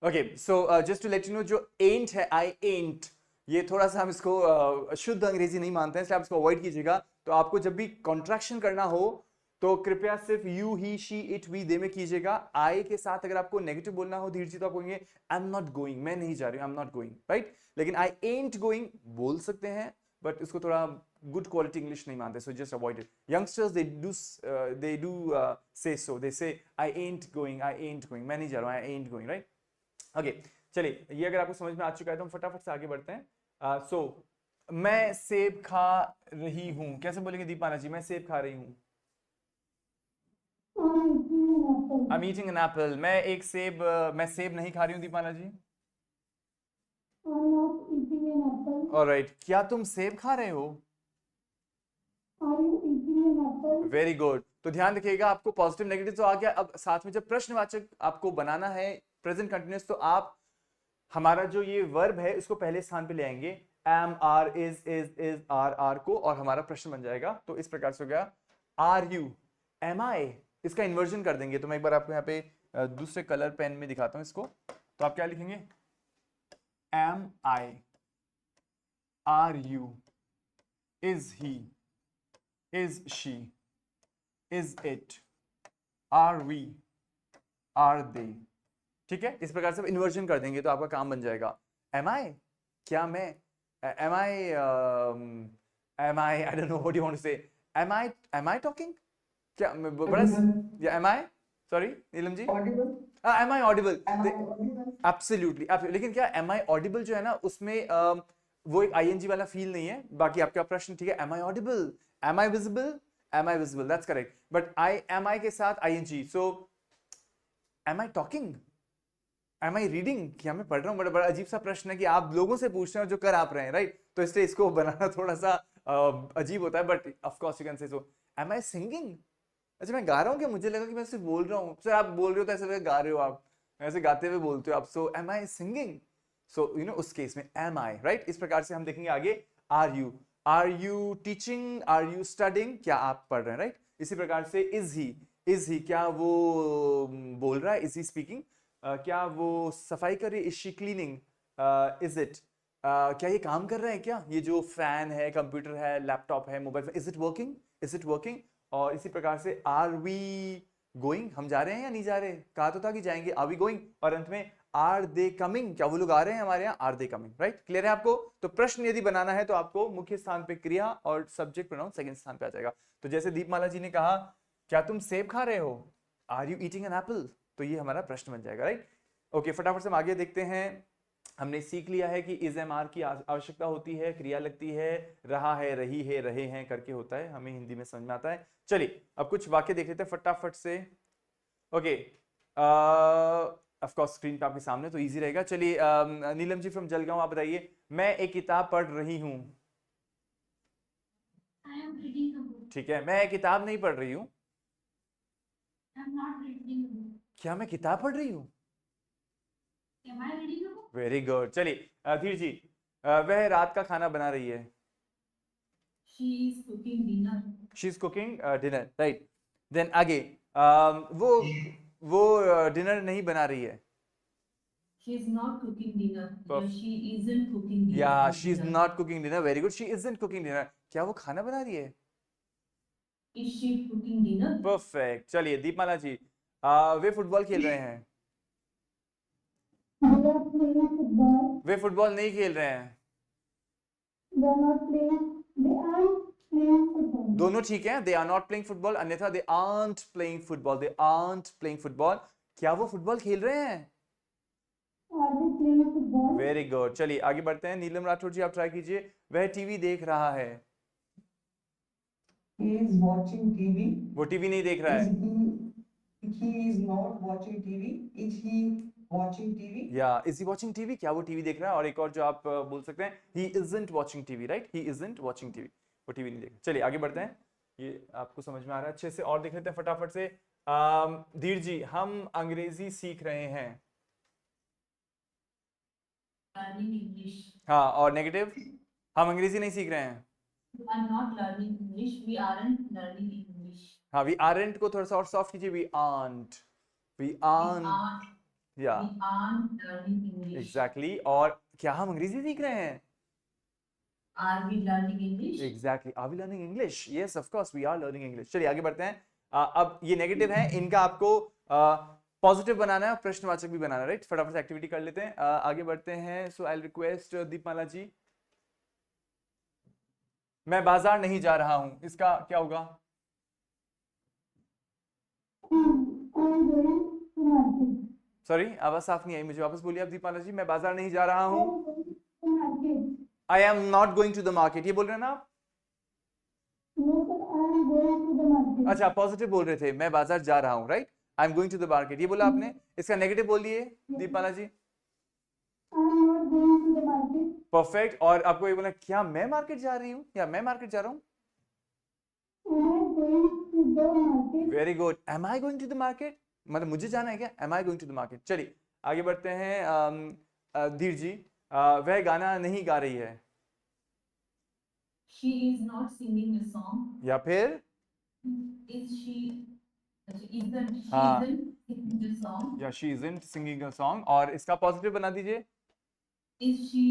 okay. So just to let you know, जो एंट है, आई एंट, ये थोड़ा सा हम इसको शुद्ध अंग्रेजी नहीं मानते हैं, इसलिए आप इसको अवॉइड कीजिएगा। तो आपको जब भी कॉन्ट्रैक्शन करना हो तो कृपया सिर्फ you, he, she, it, we, they में कीजिएगा। आई के साथ अगर आपको नेगेटिव बोलना हो धीर जी, तो आप कहेंगे आई एम नॉट गोइंग, मैं नहीं जा रही हूँ, आई एम नॉट गोइंग, राइट। लेकिन आई एंट गोइंग बोल सकते हैं, बट इसको थोड़ा गुड क्वालिटी इंग्लिश नहीं मानते, so just avoid it. Youngsters they do से सो, दे से आई एंट गोइंग, आई एंट गोइंग, मैं नहीं जा रहा हूँ, आई एंट गोइंग, राइट। ओके, चलिए ये अगर आपको समझ में आ चुका है तो हम फटाफट से आगे बढ़ते हैं। सो मैं सेब खा रही हूँ, कैसे बोलेंगे दीपाना जी? मैं सेब खा रही हूँ, I am eating an Apple. मैं एक सेब, मैं सेब नहीं खा रही हूँ दीपाना जी। ऑलराइट, क्या तुम सेब खा रहे हो? Very good. तो ध्यान रखिएगा, आपको पॉजिटिव नेगेटिव तो आ गया, अब साथ में जब प्रश्नवाचक आपको बनाना है प्रेजेंट कंटिन्यूअस, तो आप हमारा जो ये वर्ब है इसको पहले स्थान पे ले आएंगे, एम, आर, इज, आर को, और हमारा प्रश्न बन जाएगा। तो इस प्रकार से हो गया, आर यू, एम आई, इसका इन्वर्जन कर देंगे। तो मैं एक बार आपको यहाँ पे दूसरे कलर पेन में दिखाता हूँ इसको। तो आप क्या लिखेंगे? Am I, are you, is he, is she, is it, are we, are they. ठीक है, इस प्रकार से इन्वर्जन कर देंगे तो आपका काम बन जाएगा। एम आई, क्या मैं, am I, I don't know what you want to say, am I talking, क्या बड़ा, या am I, sorry Neelam ji, Audible? Am I audible, Am I audible? Absolutely. लेकिन क्या एम आई ऑडिबल जो है ना उसमें वो एक आईएनजी वाला फील नहीं है। बाकी आपका प्रश्न ठीक है, am I audible, am I visible, am I visible, that's correct, but I, am I के साथ ING. So am I talking, am I reading, क्या मैं पढ़ रहा हूँ? बड़ा बड़ा अजीब सा प्रश्न है कि आप लोगों से पूछ रहे हो जो कर आप रहे हैं, राइट? तो इसलिए इसको बनाना थोड़ा सा अजीब होता है, but of course you can say so. Am I singing, अच्छा मैं गा रहा हूँ क्या? मुझे लगा कि मैं सिर्फ बोल रहा हूँ। सर आप बोल रहे हो तो ऐसा लगा गा रहे हो आप, ऐसे गाते हुए बोलते हो आप। So am I singing, so you know उस केस में एम आई, राइट? इस प्रकार से हम देखेंगे आगे। Are you teaching, are you studying, क्या आप पढ़ रहे हैं, राइट? इसी प्रकार से इज ही, क्या वो बोल रहा है, इज ही स्पीकिंग, क्या वो सफाई कर रही है, is she cleaning, is it, क्या ये काम कर रहा है क्या? ये जो फैन है, कंप्यूटर है, लैपटॉप है, mobile, is it working, is it working? और इसी प्रकार से आर वी गोइंग, हम जा रहे हैं या नहीं जा रहे? कहा तो था कि जाएंगे, आर वी गोइंग? और अंत में आर दे कमिंग, क्या वो लोग आ रहे हैं हमारे यहाँ? Are they coming, right? Clear है आपको? तो प्रश्न यदि बनाना है तो आपको मुख्य स्थान पे क्रिया और सब्जेक्ट प्रोनाउन सेकंड स्थान पे आ जाएगा। तो जैसे दीपमाला जी ने कहा, क्या तुम सेब खा रहे हो? Are you eating an apple? तो ये हमारा प्रश्न बन जाएगा, राइट? ओके, फटाफट से हम आगे देखते हैं। हमने सीख लिया है कि इज एम आर की आवश्यकता होती है, क्रिया लगती है, रहा है, रही है, रहे हैं करके होता है, हमें हिंदी में समझ में आता है। चलिए अब कुछ वाक्य देख लेते हैं फटाफट से। ओके, ऑफ कोर्स स्क्रीन पे आपके सामने तो इजी रहेगा। चलिए नीलम जी फ्रॉम जलगांव, आप बताइए, मैं एक किताब पढ़ रही हूँ। I am reading a book. ठीक है, मैं एक किताब नहीं पढ़ रही हूँ, I am not reading a book. क्या मैं किताब पढ़ रही हूँ? Am I reading a book? Very good. चलिए धीर जी, वह रात का खाना बना रही है। She is cooking dinner. She is cooking dinner, right? Then आगे, वो डिनर नहीं बना रही है। She is not cooking dinner. Perf- She isn't cooking dinner. या she is not cooking dinner, very good. She isn't cooking dinner, क्या वो खाना बना रही है? Is she cooking dinner? Perfect. चलिए दीपमाला जी, वे फुटबॉल खेल रहे हैं। They are playing football. Way football नहीं खेल रहे हैं। They are not playing. They are playing football. दोनों ठीक है, they are not playing football, अन्यथा they aren't playing football, they aren't playing football, क्या वो फुटबॉल खेल रहे हैं? Are they playing football? Very good. चलिए आगे बढ़ते हैं। नीलम राठौर जी आप ट्राई कीजिए, वह टीवी देख रहा है। He is watching TV. वो टीवी नहीं देख रहा Is है। he is not watching TV. Is he watching TV? या इज ही वॉचिंग टीवी, क्या वो टीवी देख रहा है? और एक और जो आप बोल सकते हैं, he isn't watching TV, right? He isn't watching TV, वो टीवी नहीं देख रहा। चलिए आगे बढ़ते हैं, ये आपको समझ में आ रहा है अच्छे से। और देख लेते हैं फटाफट से। धीर जी, हम अंग्रेजी सीख रहे हैं। Learning English. हाँ, और नेगेटिव, हम अंग्रेजी नहीं सीख रहे हैं। We are not learning English. We aren't learning English. हाँ, वी आरंट को थोड़ा सा और सॉफ्ट कीजिए, we aunt, we We aunt, aren't. या We aren't learning English. Exactly. और क्या हम अंग्रेजी सीख रहे हैं? Are we learning English? Exactly, are we learning English? Yes of course we are learning English. चलिए आगे बढ़ते हैं। अब ये नेगेटिव है, इनका आपको पॉजिटिव बनाना है और प्रश्नवाचक भी बनाना है, राइट? फटाफट से एक्टिविटी कर लेते हैं, आगे बढ़ते हैं। सो आई रिक्वेस्ट दीपमाला जी, मैं बाजार नहीं जा रहा हूं, इसका क्या होगा? I am going to market. Sorry, आवाज साफ नहीं आई मुझे, वापस बोलिए आप दीपमाला जी। मैं बाजार नहीं जा रहा I हूं, am going to market. I am not going to the market, ये बोल रहे हैं ना आप? No sir, I am going to the market. अच्छा, पॉजिटिव बोल रहे थे, मैं बाजार जा रहा हूँ, right? I am going to the market, ये बोला आपने। इसका नेगेटिव बोलिए Deepmala ji. I am not going to the market. Perfect. और आपको ये बोला, क्या मैं मार्केट जा रही हूँ या मैं मार्केट जा रहा हूँ? Am I going to the market? Very good. Am I going to the market, मतलब मुझे जाना है क्या? Am I going to the market. चलिए आगे बढ़ते हैं। धीर जी, वह गाना नहीं गा रही है। She is not singing a song. या फिर Is she? Isn't. She हाँ। isn't singing a song? या she isn't singing a song, और इसका पॉजिटिव बना दीजिए। Is she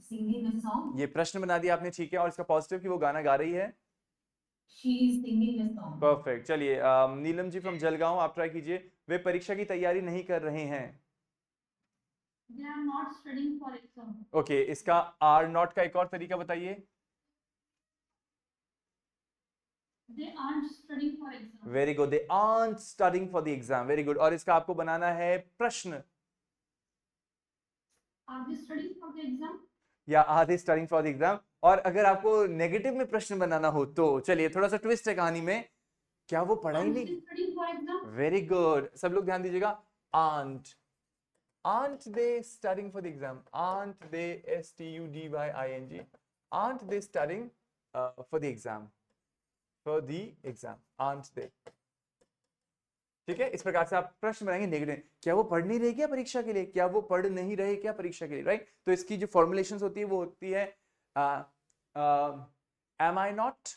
singing a song? ये प्रश्न बना दिया आपने, ठीक है, और इसका पॉजिटिव कि वो गाना गा रही है। She is singing a song. Perfect. चलिए नीलम जी फ्रॉम जलगांव, आप ट्राई कीजिए। वे परीक्षा की तैयारी नहीं कर रहे हैं। They are not studying for exam. Okay, इसका आर नॉट का एक और तरीका बताइए। They aren't studying for exam. Very good, they aren't studying for the exam. Very good. और इसका आपको बनाना है प्रश्न, Are they studying for the exam? या are they studying for the exam. और अगर आपको नेगेटिव में प्रश्न बनाना हो तो चलिए, थोड़ा सा ट्विस्ट है कहानी में, क्या वो पढ़ाई Aren't नहीं। they studying for exam? Very good, सब लोग ध्यान दीजिएगा। aren't they studying for the exam? aren't they, STUDYING, aren't they studying for the exam? for the exam, aren't they? ठीक है, इस प्रकार से आप प्रश्न बनाएंगे नेगेटिव। क्या वो पढ़ नहीं रहे क्या परीक्षा के लिए, क्या वो पढ़ नहीं रहे क्या परीक्षा के लिए, राइट। तो इसकी जो फॉर्मुलेशंस होती है वो होती है am I not,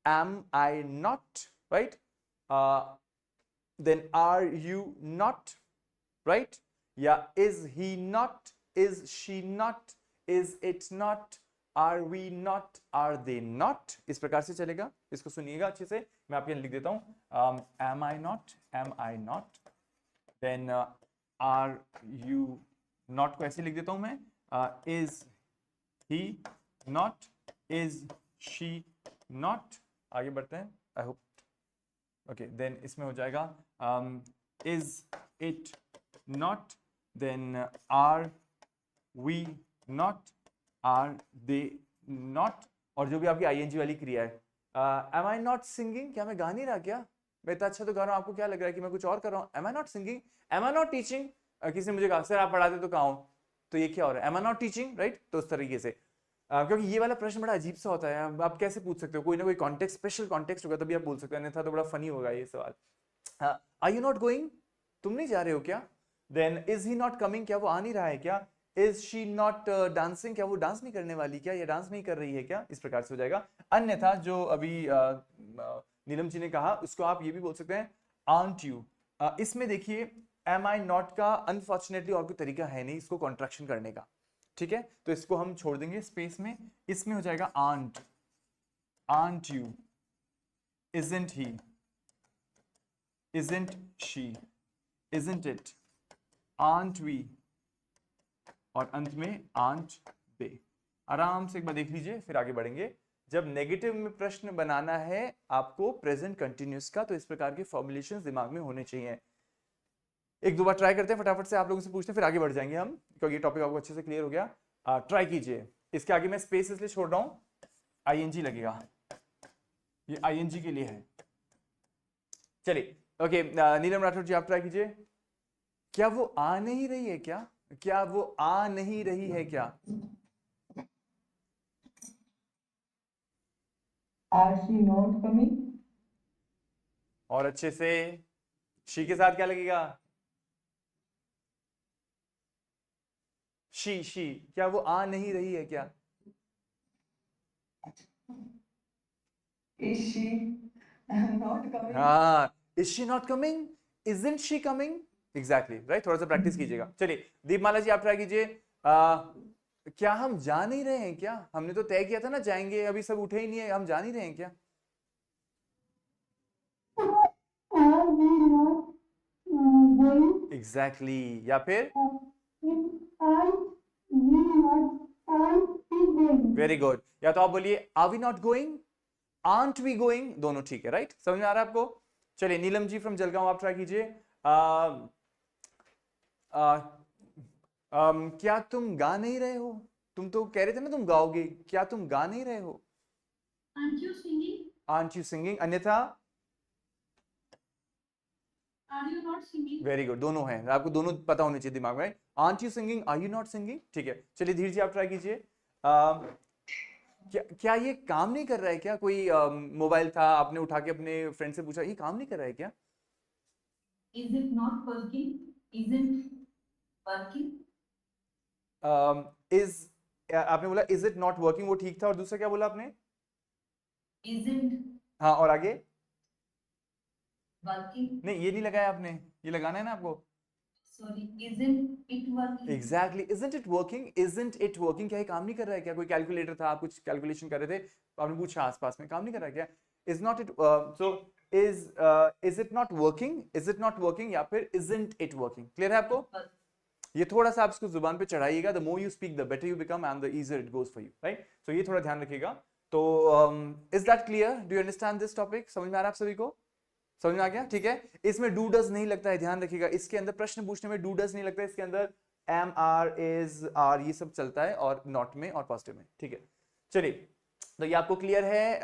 am I not, right, then are you not, right, या is he not, is she not, is it not, are we not, are they not, इस प्रकार से चलेगा। इसको सुनिएगा अच्छे से, मैं आपके लिए लिख देता हूँ। am I not, am I not, then are you not को ऐसे लिख देता हूँ मैं, is he not, is she not, आगे बढ़ते हैं। आई होप ओके, देन इसमें हो जाएगा is it not, then are we not, are they not, और जो भी आपकी ING वाली क्रिया है। am I not singing, क्या मैं गा नहीं रहा क्या, मैं इतना अच्छा तो गा रहा हूँ, आपको क्या लग रहा है कि मैं कुछ और कर रहा हूँ। am I not singing, am I not teaching, किसी ने मुझे कहा सर आप पढ़ाते तो कहाँ हो, तो ये क्या हो रहा है, am I not teaching, right. तो उस तरीके से क्योंकि ये वाला प्रश्न बड़ा अजीब सा होता है, आप कैसे पूछ सकते हो, कोई ना कोई कॉन्टेक्स्ट, स्पेशल कॉन्टेक्स्ट होगा तभी आप बोल सकते हो, अन्यथा तो बड़ा फनी होगा ये सवाल। आर यू नॉट गोइंग, तुम नहीं जा रहे हो क्या, then is he not coming, क्या वो आ नहीं रहा है क्या, इज शी नॉट डांसिंग, क्या वो डांस नहीं करने वाली क्या, या डांस नहीं कर रही है क्या, इस प्रकार से हो जाएगा। अन्यथा जो अभी नीलम जी ने कहा उसको आप ये भी बोल सकते हैं आंट यू। इसमें देखिए एम आई नॉट का अनफॉर्चुनेटली और कोई तरीका है नहीं इसको कॉन्ट्रैक्शन करने का, ठीक है, तो इसको हम छोड़ देंगे स्पेस में। इसमें हो जाएगा aren't, aren't you, isn't he, isn't she, isn't it, aren't we, और अंत में आंट दे। आराम से एक बार देख लीजिए फिर आगे बढ़ेंगे। जब नेगेटिव में प्रश्न बनाना है आपको प्रेजेंट कंटिन्यूअस का, तो इस प्रकार के फॉर्मुलेशंस दिमाग में होने चाहिए। एक दो बार ट्राई करते हैं, फटाफट से आप लोगों से पूछते हैं, फिर आगे बढ़ जाएंगे हम, क्योंकि ये टॉपिक आपको अच्छे से क्लियर हो गया। ट्राई कीजिए। इसके आगे मैं स्पेस इसलिए छोड़ रहा हूँ, ING लगेगा, ये ING के लिए है। चलिए ओके, नीलम राठौर जी आप ट्राई कीजिए। क्या वो आ नहीं रही है क्या, क्या वो आ नहीं रही है क्या, Are she not coming? और अच्छे से शी के साथ क्या लगेगा, शी, क्या वो आ नहीं रही है क्या, Is she not coming? हाँ, is she not coming, isn't she coming, exactly right. थोड़ा सा प्रैक्टिस कीजिएगा। चलिए दीपमाला जी आप ट्राई कीजिए। क्या हम जा नहीं रहे हैं क्या, हमने तो तय किया था ना जाएंगे, अभी सब उठे ही नहीं है, हम जा नहीं रहे हैं क्या, Are we not going? Exactly या फिर Aren't we going? Very good, या तो आप बोलिए are we not going, aren't we going, दोनों ठीक है, राइट। समझ में आ रहा है आपको। चलिए नीलम जी फ्रॉम जलगांव आप ट्राई कीजिए। क्या तुम गा नहीं रहे हो, तुम तो कह रहे थे ना तुम गाओगे, क्या तुम गा नहीं रहे हो, Aren't you singing? Aren't you singing, अन्यथा Are you not singing? Very good, दोनों हैं, आपको दोनों पता होने चाहिए दिमाग में। Aren't you singing, are you not singing, ठीक है। चलिए धीरे जी आप ट्राई कीजिए। क्या ये काम नहीं कर रहा है क्या, कोई मोबाइल था आपने उठा के अपने फ्रेंड से पूछा, ये काम नहीं कर रहा है क्या, Is it not working? Isn't working? आपने बोला इज इट नॉट वर्किंग, वो ठीक था, और दूसरा क्या बोला आपने, Isn't हाँ और आगे working? नहीं, ये नहीं लगाया आपने, ये लगाना है ना आपको। Sorry, isn't it working? Exactly, isn't it working, isn't it working, क्या ये काम नहीं कर रहा है क्या? कोई कैलकुलेटर था, आप कुछ कैलकुलेशन कर रहे थे, आपने पूछा आसपास में, काम नहीं कर रहा है क्या? Is not it, so is it not working, is it not working, या फिर इजंट इट वर्किंग। क्लियर है आपको? ये थोड़ा सा आप इसको जुबान पे चढ़ाइएगा, the more you speak the better you become and the easier it goes for you, right? So ये थोड़ा ध्यान रखिएगा। तो is that clear? Do you understand this topic? समझ में आ रहा है आप सभी को? समझ में आ गया? ठीक है। इसमें डू डज नहीं लगता है, ध्यान रखिएगा। इसके अंदर प्रश्न पूछने में डू डज नहीं लगता है, इसके अंदर एम, आर, इज, आर ये सब चलता है, और नॉट में और पॉजिटिव में। ठीक है, चलिए, तो ये आपको क्लियर है।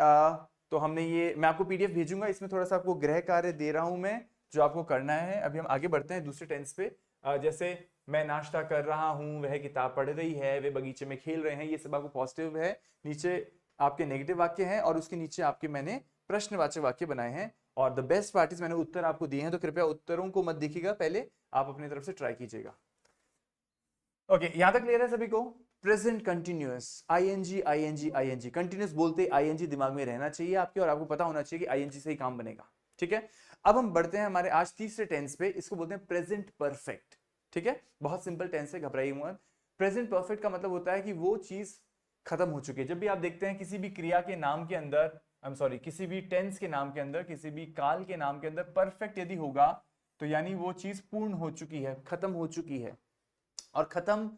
तो हमने ये, मैं आपको पीडीएफ भेजूंगा, इसमें थोड़ा सा आपको गृह कार्य दे रहा हूं मैं, जो आपको करना है। अभी हम आगे बढ़ते हैं दूसरे टेंस पे। जैसे मैं नाश्ता कर रहा हूं, वह किताब पढ़ रही है, वे बगीचे में खेल रहे हैं, ये सब आपको पॉजिटिव है। नीचे आपके नेगेटिव वाक्य हैं, और उसके नीचे आपके मैंने प्रश्नवाचक वाक्य बनाए हैं। और द बेस्ट पार्ट इज मैंने उत्तर आपको दिए हैं, तो कृपया उत्तरों को मत देखिएगा, पहले आप अपनी तरफ से ट्राई कीजिएगा। ओके, यहां तक क्लियर है सभी को? Present continuous, ING ING ING, continuous बोलते आईएनजी दिमाग में रहना चाहिए आपके, और आपको पता होना चाहिए कि आईएनजी से ही काम बनेगा। ठीक है, अब हम बढ़ते हैं हमारे आज तीसरे टेंस पे, इसको बोलते हैं प्रेजेंट परफेक्ट। ठीक है, बहुत सिंपल टेंस है, घबराइए मत। प्रेजेंट परफेक्ट का मतलब होता है कि वो चीज खत्म हो चुकी है। जब भी आप देखते हैं किसी भी क्रिया के नाम के अंदर, आई एम सॉरी, किसी भी टेंस के नाम के अंदर, किसी भी काल के नाम के अंदर परफेक्ट यदि होगा, तो यानी वो चीज पूर्ण हो चुकी है, खत्म हो चुकी है। और खत्म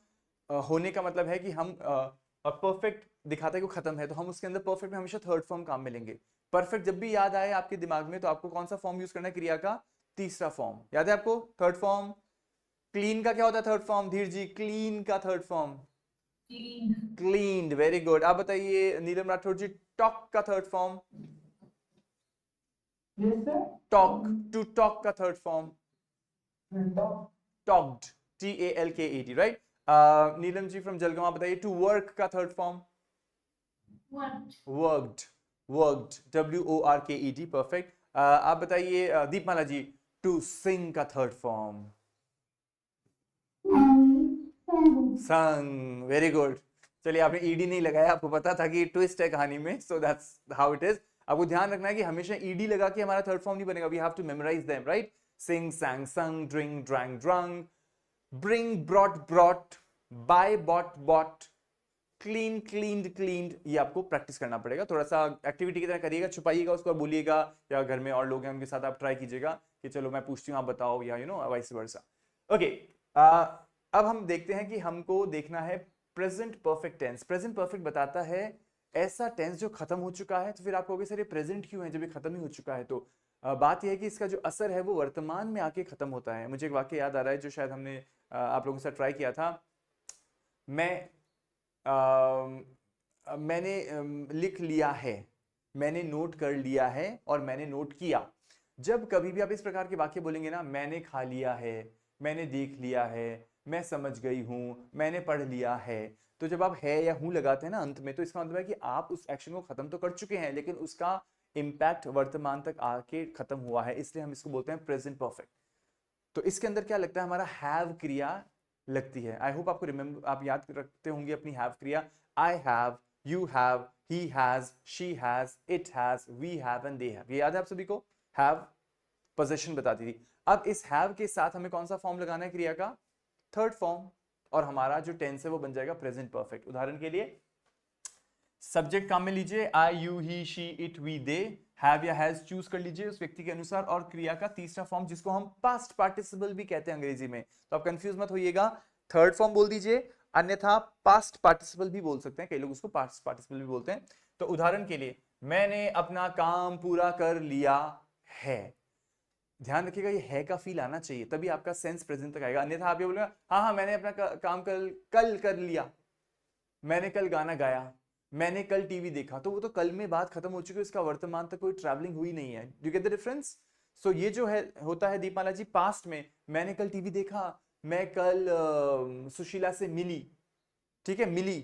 होने का मतलब है कि हम, और परफेक्ट दिखाता है कि खत्म है, तो हम उसके अंदर परफेक्ट में हमेशा थर्ड फॉर्म काम में लेंगे। परफेक्ट जब भी याद आए आपके दिमाग में, तो आपको कौन सा फॉर्म यूज करना है? क्रिया का तीसरा फॉर्म। याद है आपको? Third form. क्लीन का क्या होता है third form? Dheer ji, clean का third form Cleaned. Cleaned. Very good. आप बताइए नीलम राठौर जी, टॉक का third form? Yes, sir. Talk, to talk का third form? Talk. Talked, TALKED, right? Neelam ji from Jalgaon, आप बताइए टू वर्क का third form? What? Worked, worked, WORKED, perfect. आप बताइए दीपमाला जी, टू सिंग का third form? Sung. Very good. चलिए, आपने ईडी नहीं लगाया, आपको पता था कि ट्विस्ट है कहानी में, so that's how it is. आपको ध्यान रखना है कि हमेशा ईडी लगा के हमारा थर्ड फॉर्म नहीं बनेगा, we have to memorise them, right? Sing, sang, sung, drink, drank, drunk, bring, brought, buy, bought, clean, cleaned, cleaned। ये आपको प्रैक्टिस करना पड़ेगा, थोड़ा सा एक्टिविटी की तरह करिएगा, छुपाइएगा उसको और बोलिएगा, या घर में और लोग हैं उनके साथ आप ट्राई कीजिएगा कि चलो मैं पूछती हूँ आप बताओ, या वाइस वर्सा। ओके, अब हम देखते हैं कि हमको देखना है present perfect tense. Present perfect बताता है ऐसा टेंस जो खत्म हो चुका है। तो फिर आप कहोगे सर ये प्रेजेंट क्यों है जब ये खत्म ही हो चुका है? तो बात यह है कि इसका जो असर है वो वर्तमान में आके खत्म होता है। मुझे एक वाक्य याद आ रहा है जो शायद हमने आप लोगों के साथ ट्राई किया था। मैंने लिख लिया है, मैंने नोट कर लिया है, और मैंने नोट किया। जब कभी भी आप इस प्रकार के वाक्य बोलेंगे ना, मैंने खा लिया है, मैंने देख लिया है, मैं समझ गई हूं, मैंने पढ़ लिया है, तो जब आप है या हूं लगाते हैं ना अंत में, तो इसका मतलब है कि आप उस एक्शन को खत्म तो कर चुके हैं, लेकिन उसका इंपैक्ट वर्तमान तक आके खत्म हुआ है, इसलिए हम इसको बोलते हैं प्रेजेंट परफेक्ट। तो इसके अंदर क्या लगता है? हमारा हैव क्रिया लगती है। आई होप आपको रिमेंबर, आप याद रखते होंगे अपनी हैव क्रिया। I have, you have, he has, she has, it has, we have and they have. ये याद है आप सभी को? हैव पोजीशन बताती थी। अब इस हैव के साथ हमें कौन सा फॉर्म लगाना है क्रिया का? थर्ड फॉर्म, और हमारा जो टेंस है वो बन जाएगा प्रेजेंट परफेक्ट। उदाहरण के लिए सब्जेक्ट काम में लीजिए, I, you, he, she, it, we, they. Have या हैज चूज कर लीजिए उस व्यक्ति के अनुसार, और क्रिया का तीसरा फॉर्म जिसको हम पास्ट पार्टिसिपल भी कहते हैं अंग्रेजी में, तो आप कंफ्यूज मत होइएगा, थर्ड फॉर्म बोल दीजिए, अन्यथा पास्ट पार्टिसिपल भी बोल सकते हैं, कई लोग उसको पास्ट पार्टिसिपल भी बोलते हैं। तो उदाहरण के लिए, मैंने अपना काम पूरा कर लिया है। ध्यान रखिएगा ये है का फील आना चाहिए, तभी आपका सेंस प्रेजेंट तक आएगा, अन्यथा आप ये बोलेंगे हाँ हाँ मैंने अपना काम कल कर लिया, मैंने कल गाना गाया, मैंने कल टीवी देखा, तो वो तो कल में बात खत्म हो चुकी है, उसका वर्तमान तक कोई ट्रैवलिंग हुई नहीं है। Do get the difference? So ये जो है होता है दीपमाला जी, पास्ट में मैंने कल टीवी देखा, मैं कल सुशीला से मिली, ठीक है, मिली।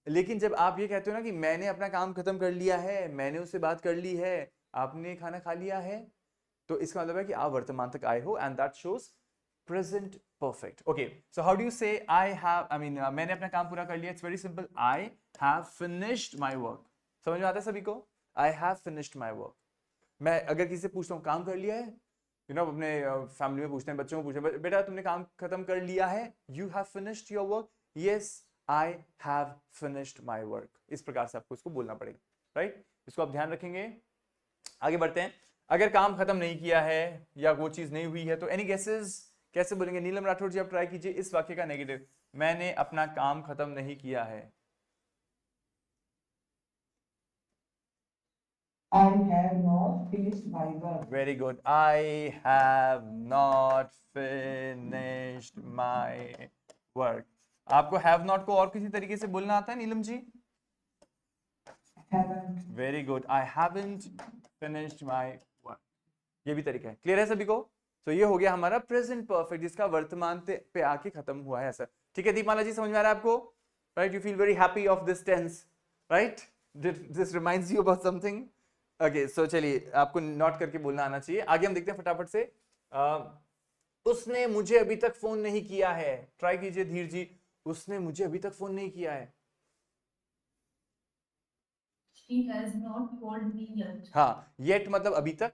लेकिन जब आप ये कहते हो ना कि मैंने अपना काम खत्म कर लिया है, मैंने उससे बात कर ली है, आपने खाना खा लिया है, तो इसका मतलब है कि आप वर्तमान तक आए हो, and that shows present perfect. Okay, so how do you से आई हैव, आई मीन मैंने अपना काम पूरा कर लिया? It's very simple, I have finished my work. समझ में आता है सभी को? I have finished my work. मैं अगर किसी से पूछता हूँ काम कर लिया है, यू नो अपने फैमिली में पूछते हैं, बच्चों को पूछते हैं, बेटा तुमने काम खत्म कर लिया है, you have finished your work, yes I have finished my work. इस प्रकार से आपको इसको बोलना पड़ेगा, राइट? इसको आप ध्यान रखेंगे। आगे बढ़ते हैं। अगर काम खत्म नहीं किया है या वो चीज नहीं हुई है तो एनी गेसेस, कैसे बोलेंगे? नीलम राठौर जी आप ट्राई कीजिए इस वाक्य का नेगेटिव, मैंने अपना काम खत्म नहीं किया है। I have not finished my work. Very good. I have not finished my work. आपको have not को और किसी तरीके से बोलना आता है Neelam ji? Haven't. Very good. I haven't finished my work. ये भी तरीका है। क्लियर है सभी को? तो ये हो गया हमारा प्रेजेंट परफेक्ट, जिसका वर्तमान पे आके खत्म हुआ है ऐसा। ठीक है दीपमाला जी, समझ में आ रहा है आपको? Right, you feel very happy of this tense, right? This reminds you about something. Okay, so चलिए आपको नोट करके बोलना आना चाहिए। आगे हम देखते हैं फटाफट से। उसने मुझे अभी तक फोन नहीं किया है। ट्राई कीजिए धीर जी, उसने मुझे अभी तक फोन नहीं किया है। She has not called me yet. हाँ, yet मतलब अभी तक,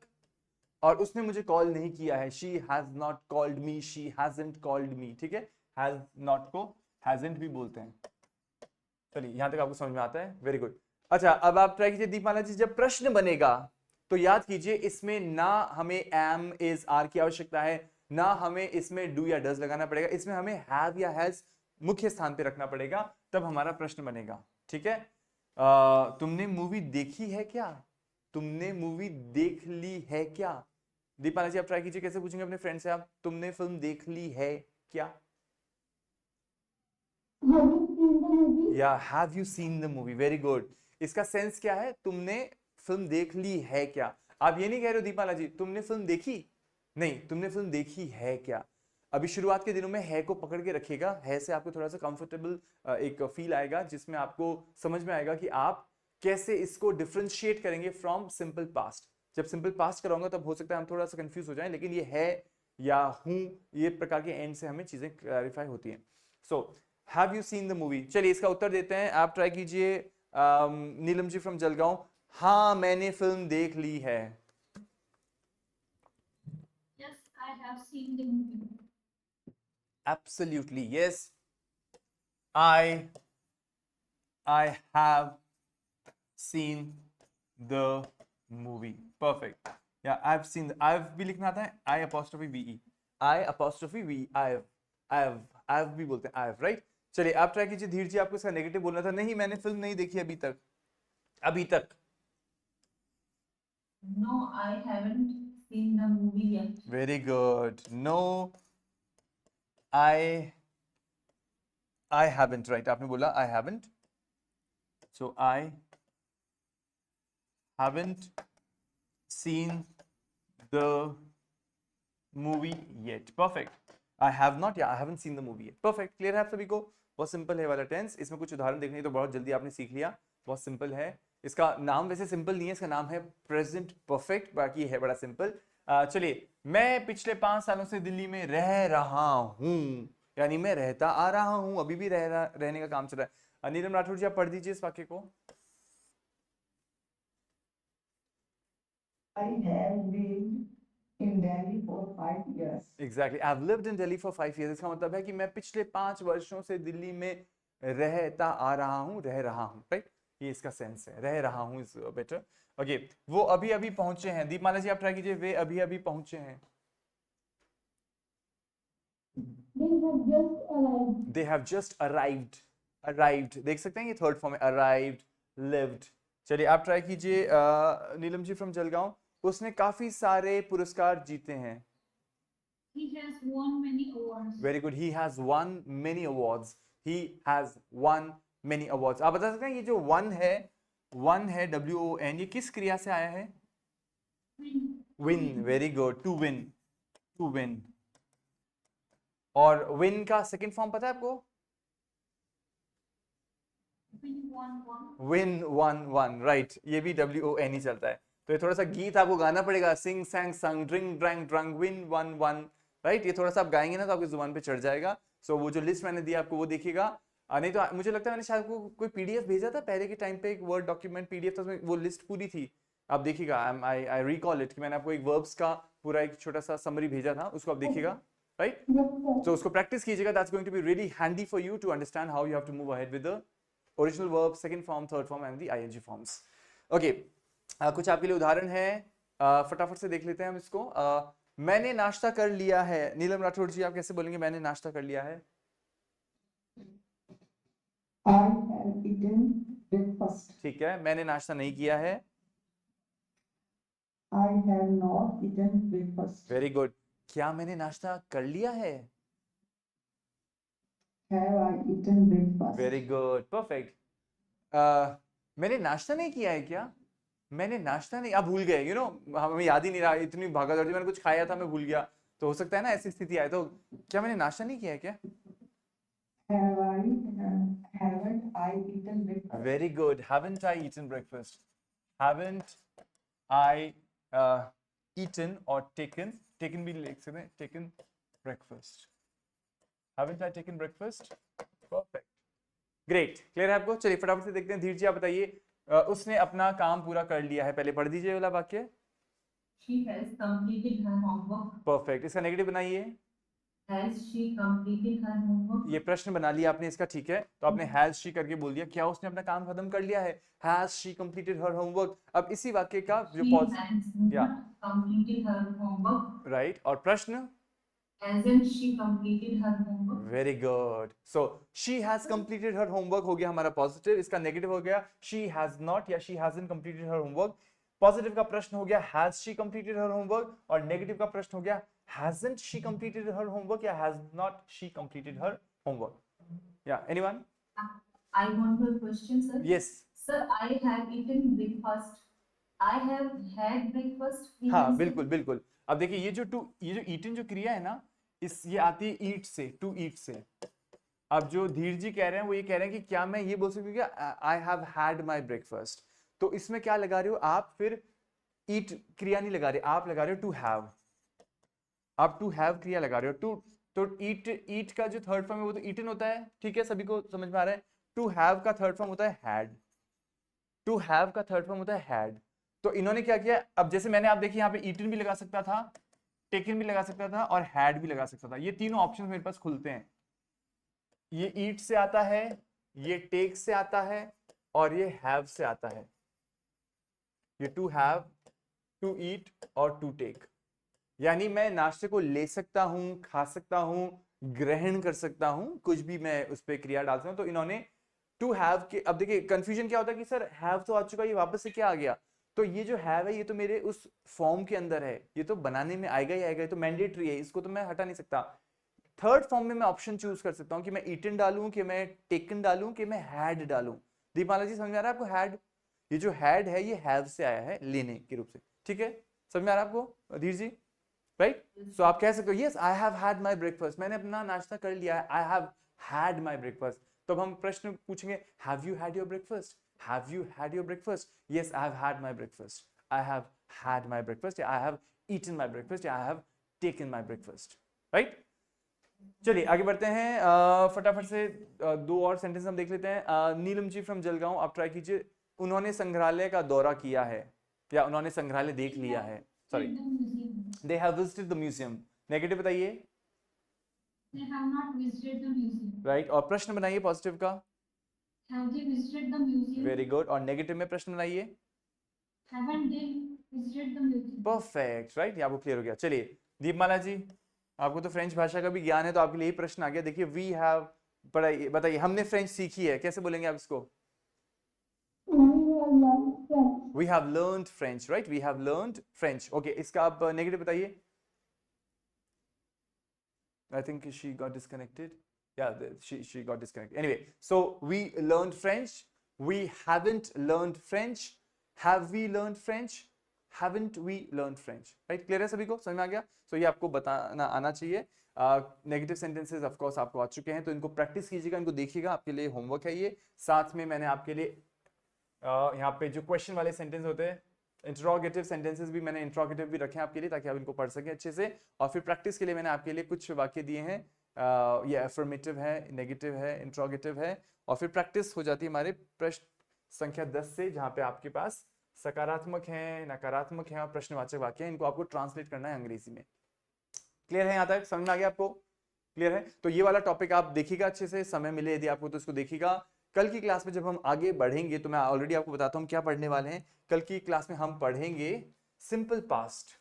और उसने मुझे कॉल नहीं किया है। She has not called me, she hasn't called me। ठीक है, has not को hasn't भी बोलते हैं। चलिए यहां तक आपको समझ में आता है, वेरी गुड। अच्छा, अब आप ट्राई कीजिए दीपमाला जी, जब प्रश्न बनेगा तो याद कीजिए इसमें ना हमें am, is, are की आवश्यकता है, ना हमें इसमें do या does लगाना पड़ेगा, इसमें हमें have या has मुख्य स्थान पे रखना पड़ेगा, तब हमारा प्रश्न बनेगा। ठीक है, तुमने मूवी देखी है क्या? तुमने मूवी देख ली है क्या? दीपाला जी आप ट्राई कीजिए, कैसे पूछेंगे अपने फ्रेंड से आप, तुमने फिल्म देख ली है क्या? Have you seen the movie? या have you seen the movie? Very good. इसका सेंस क्या है? तुमने फिल्म देख ली है क्या? आप ये नहीं कह रहे हो दीपाला जी तुमने फिल्म देखी, नहीं, तुमने फिल्म देखी है क्या। अभी शुरुआत के दिनों में है को पकड़ के रखिएगा, है से आपको थोड़ा सा कंफर्टेबल एक फील आएगा, जिसमें आपको समझ में आएगा कि आप कैसे इसको डिफरेंशिएट करेंगे फ्रॉम सिंपल पास्ट। जब सिंपल पास्ट कराऊंगा तब हो सकता है हम थोड़ा सा कंफ्यूज हो जाएं, लेकिन ये है या हूं, ये प्रकार के एंड से हमें चीजें क्लैरिफाई होती हैं। So have you seen the movie? चलिए इसका उत्तर देते हैं, आप ट्राई कीजिए नीलम जी फ्रॉम जलगांव। हाँ मैंने फिल्म देख ली है। Yes, I have seen the movie. Absolutely, yes. I have seen the movie. Perfect. Yeah, I've seen. I've भी लिखना आता है, I apostrophe ve. I apostrophe ve. I've भी बोलते हैं I've, right? चलिए आप ट्राई कीजिए धीर जी, आपको इसका नेगेटिव बोलना था। नहीं मैंने फिल्म नहीं देखी अभी तक। अभी तक। No, I haven't seen the movie yet. Very good. No, I haven't, right? आपने बोला I haven't. So I haven't seen the movie yet. Perfect. I have not, yeah, I haven't seen the movie yet. Perfect. Clear है आप सभी को? बहुत सिंपल है वाला टेंस। इसमें कुछ उदाहरण देखने तो बहुत जल्दी आपने सीख लिया, बहुत सिंपल है। इसका नाम वैसे सिंपल नहीं है, इसका नाम है प्रेजेंट परफेक्ट, बाकी है बड़ा सिंपल। चलिए, मैं पिछले 5 सालों से दिल्ली में रह रहा हूँ, यानी मैं रहता आ रहा हूँ, अभी भी रहने का काम चल रहा है। नीलम राठौर जी आप पढ़ दीजिए इस वाक्य को। I have lived in Delhi for 5 years. Exactly. I've lived in Delhi for 5 years. इसका मतलब है कि मैं पिछले 5 वर्षों से दिल्ली में रहता आ रहा हूँ, रह रहा हूँ, राइट? ये इसका सेंस है, रह रहा हूँ इज बेटर। ओके, वो अभी अभी पहुंचे हैं। दीपमाला जी आप ट्राई कीजिए, वे अभी अभी पहुंचे हैं। They have just They have just arrived. arrived. Arrived देख सकते हैं, ये थर्ड फॉर्म है, arrived, lived। चलिए आप ट्राई कीजिए नीलम जी फ्रॉम जलगांव। उसने काफी सारे पुरस्कार जीते हैं। He has won many awards. Very good, he has won many awards. He has won many awards. आप बता सकते हैं ये जो वन है WON, ये किस क्रिया से आया है? Win. Win, very good, to win, to win. और विन का सेकंड फॉर्म पता है आपको? Win won won. Win won, right, ये भी WON ही चलता है। तो ये थोड़ा सा गीत आपको गाना पड़ेगा, सिंग सैंग संग drink drank drunk win won, right? ये थोड़ा सा आप गाएंगे ना तो आपकी जुबान पे चढ़ जाएगा। सो वो जो लिस्ट मैंने दी आपको वो देखिएगा। नहीं तो मुझे लगता है मैंने शायद आपको कोई PDF भेजा था पहले के टाइम पे, एक वर्ड डॉक्यूमेंट PDF था, उसमें वो लिस्ट पूरी थी। आप देखिएगा, आई रिकॉल इट कि मैंने आपको एक वर्ब्स का पूरा एक छोटा सा समरी भेजा था, उसको आप देखिएगा, राइट? Yes, sir. So उसको प्रैक्टिस कीजिएगा, that's going to be really handy for you to understand how you have to move ahead with the original verb, second form, third form and the ing forms. Okay, कुछ आपके लिए उदाहरण है, फटाफट से देख लेते हैं हम इसको। मैंने नाश्ता कर लिया है। नीलम राठौड़ जी, आप कैसे बोलेंगे मैंने नाश्ता कर लिया है? I have eaten breakfast. ठीक है, मैंने नाश्ता नहीं किया है। I have not eaten breakfast. Very good. क्या मैंने नाश्ता कर लिया है? Have I eaten breakfast? Very good, perfect. मैंने नाश्ता नहीं किया है क्या? मैंने नाश्ता नहीं, आप भूल गए, यू नो, हमें याद ही नहीं रहा, इतनी भागा दौड़ी, मैंने कुछ खाया था, मैं भूल गया, तो हो सकता है ना ऐसी स्थिति आए। तो क्या मैंने नाश्ता नहीं किया है क्या? Haven't I eaten breakfast? Very good, haven't I eaten breakfast? Haven't I eaten or taken भी लिख सकते हैं, taken breakfast. Haven't I taken breakfast? Perfect. Great. Clear है आपको? चलिए फटाफट से देखते हैं। धीर जी आप बताइए, उसने अपना काम पूरा कर लिया है। पहले पढ़ दीजिए वाला वाक्य। She has completed her homework. Perfect. इसका नेगेटिव बनाइए। Has she completed her homework? ये प्रश्न बना लिया आपने इसका, ठीक है, तो आपने हैज शी करके बोल दिया, क्या उसने अपना काम खत्म कर लिया है? Has she completed her homework. अब इसी वाक्य का जो She pause, has Yeah. not completed her homework. Right, और प्रश्न, Hasn't she completed her homework? Very good. So she has completed her homework हो गया हमारा पॉजिटिव। इसका नेगेटिव हो गया शी हैज नॉट या she hasn't completed her homework. Positive का प्रश्न हो गया has she completed her homework, और नेगेटिव का प्रश्न हो गया hasn't she completed her homework या has not she completed her homework? Yeah, anyone? I want a question, sir. Yes. Sir, I have eaten breakfast. I have had breakfast. We हाँ can say- बिल्कुल बिल्कुल। अब देखिए ये जो eaten जो क्रिया है ना, ये आती है eat से, to eat से। अब जो धीर जी कह रहे हैं वो ये कह रहे हैं कि क्या मैं ये बोल सकती हूँ कि I have had my breakfast, तो इसमें क्या लगा रहे हो आप? फिर eat क्रिया नहीं लगा रहे, आप लगा रहे हो to have। आप टू हैव क्रिया लगा रहे हो। टू, तो ईट का जो थर्ड फॉर्म है वो तो ईटन होता है, ठीक है, सभी को समझ में आ रहा है। टू हैव का थर्ड फॉर्म होता है हैड। टू हैव का थर्ड फॉर्म होता है हैड। तो इन्होंने क्या किया, अब जैसे मैंने, आप देखिए यहाँ पे ईटन भी लगा सकता था, टेकन भी लगा सकता था और हैड भी लगा सकता था। ये तीनों ऑप्शन मेरे पास खुलते हैं। ये ईट से आता है, ये टेक से आता है और ये हैव से आता है। ये टू हैव, टू ईट और टू टेक। यानी मैं नाश्ते को ले सकता हूं, खा सकता हूं, ग्रहण कर सकता हूं, कुछ भी मैं उस पर क्रिया डालता हूं। तो इन्होंने टू हैव के, अब देखिए कंफ्यूजन क्या होता है कि सर हैव तो आ चुका, ये वापस से क्या आ गया? तो ये जो हैव है ये तो मेरे उस फॉर्म के अंदर है, ये तो बनाने में आएगा ही आएगा, ये तो मैंडेटरी है, इसको तो मैं हटा नहीं सकता। थर्ड फॉर्म में मैं ऑप्शन चूज कर सकता हूँ कि मैं ईटन डालूं, कि मैं टेकन डालूं, कि मैं हैड डालूं। दीपाला जी समझ में आ रहा है आपको? हैड, ये जो हैड है ये हैव से आया है, लेने के रूप से, ठीक है, समझ में आ रहा है आपको धीर जी? राइट, सो आप कह सकते हो yes I have had my breakfast, मैंने अपना नाश्ता कर लिया है, I have had my breakfast. तो हम प्रश्न पूछेंगे have you had your breakfast? Have you had your breakfast? Yes I have had my breakfast, I have had my breakfast, I have eaten my breakfast, I have taken my breakfast. Right, चलिए आगे बढ़ते हैं। फटाफट से दो और सेंटेंस हम देख लेते हैं। नीलम जी फ्रॉम जलगांव, आप ट्राई कीजिए। उन्होंने संग्रहालय का दौरा किया है, या उन्होंने संग्रहालय देख लिया है। Sorry, The museum. they have visited the museum। Negative बताइए, They have not visited the museum. Right, और प्रश्न बनाइए पॉजिटिव का। Have they visited the museum? Very good, और नेगेटिव में प्रश्न बनाइए। Haven't they visited the museum? Perfect, right, ये आपको क्लियर हो गया। चलिए दीपमाला जी, आपको तो फ्रेंच भाषा का भी ज्ञान है, तो आपके लिए ये प्रश्न आ गया। देखिए वी हैव, पढ़ाइए, बताइए, हमने फ्रेंच सीखी है, कैसे बोलेंगे आप इसको? We have learned French, right? We have learned French. Okay, इसका आप नेगेटिव बताइए। I think she got disconnected. Yeah, she got disconnected. Anyway, so we learned French. We haven't learned French. Have we learned French? Haven't we learned French? Right? Clear है सभी को? समझ में आ गया? So ये आपको बताना आना चाहिए। नेगेटिव सेंटेंसेस ऑफ कोर्स आपको आ चुके हैं, तो इनको प्रैक्टिस कीजिएगा, इनको देखिएगा, आपके लिए होमवर्क है ये। साथ में मैंने आपके लिए यहाँ पे जो क्वेश्चन वाले सेंटेंस होते हैं, इंट्रोगेटिव सेंटेंसेस भी मैंने इंट्रोगेटिव भी रखे हैं आपके लिए, ताकि आप इनको पढ़ सकें अच्छे से। और फिर प्रैक्टिस के लिए मैंने आपके लिए कुछ वाक्य दिए हैं, ये अफर्मेटिव है, नेगेटिव है, इंट्रोगेटिव है, और फिर प्रैक्टिस हो जाती है हमारे प्रश्न संख्या 10 से, जहाँ पे आपके पास सकारात्मक हैं, नकारात्मक हैं और प्रश्नवाचक वाक्य हैं, इनको आपको ट्रांसलेट करना है अंग्रेजी में। क्लियर है? यहाँ तक समझ में आ गया आपको? क्लियर है? तो ये वाला टॉपिक आप देखिएगा अच्छे से, समय मिले यदि आपको तो इसको देखिएगा। कल की क्लास में जब हम आगे बढ़ेंगे तो मैं ऑलरेडी आपको बताता हूँ क्या पढ़ने वाले हैं। कल की क्लास में हम पढ़ेंगे सिंपल पास्ट,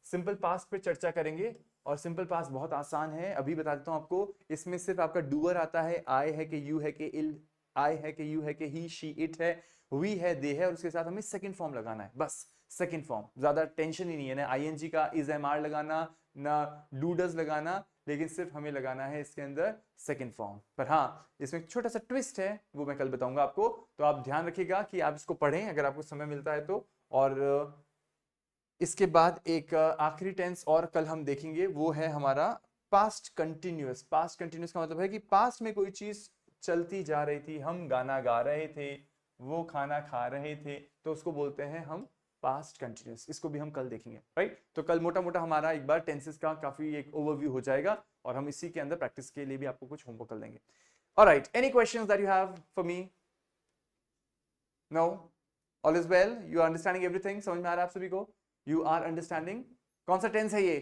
सिंपल पास्ट पे चर्चा करेंगे। और सिंपल पास्ट बहुत आसान है, अभी बता देता हूँ आपको। इसमें सिर्फ आपका डूअर आता है, आई है कि यू है कि इल, आई है कि यू है कि ही शी इट है, वी है दे है, और उसके साथ हमें सेकंड फॉर्म लगाना है, बस सेकंड फॉर्म। ज्यादा टेंशन ही नहीं है ना आईएनजी का इज एम आर लगाना, ना डू डज लगाना, लेकिन सिर्फ हमें लगाना है इसके अंदर सेकंड फॉर्म। पर हाँ, इसमें एक छोटा सा ट्विस्ट है, वो मैं कल बताऊंगा आपको। तो आप ध्यान रखिएगा कि आप इसको पढ़ें अगर आपको समय मिलता है तो। और इसके बाद एक आखिरी टेंस और कल हम देखेंगे, वो है हमारा पास्ट कंटिन्यूअस। पास्ट कंटिन्यूअस का मतलब है कि पास्ट में कोई चीज चलती जा रही थी, हम गाना गा रहे थे, वो खाना खा रहे थे, तो उसको बोलते हैं हम पास्ट कंटिन्यूअस। इसको भी हम कल देखेंगे, राइट? तो कल मोटा मोटा हमारा एक बार टेंसेस का काफी एक ओवरव्यू हो जाएगा, और हम इसी के अंदर प्रैक्टिस के लिए भी आपको कुछ होमवर्क कर देंगे। Alright, any questions that you have for me? No? All is well? You are understanding everything? समझ में आ रहा है आप सभी को? You are understanding? कौन सा टेंस है ये?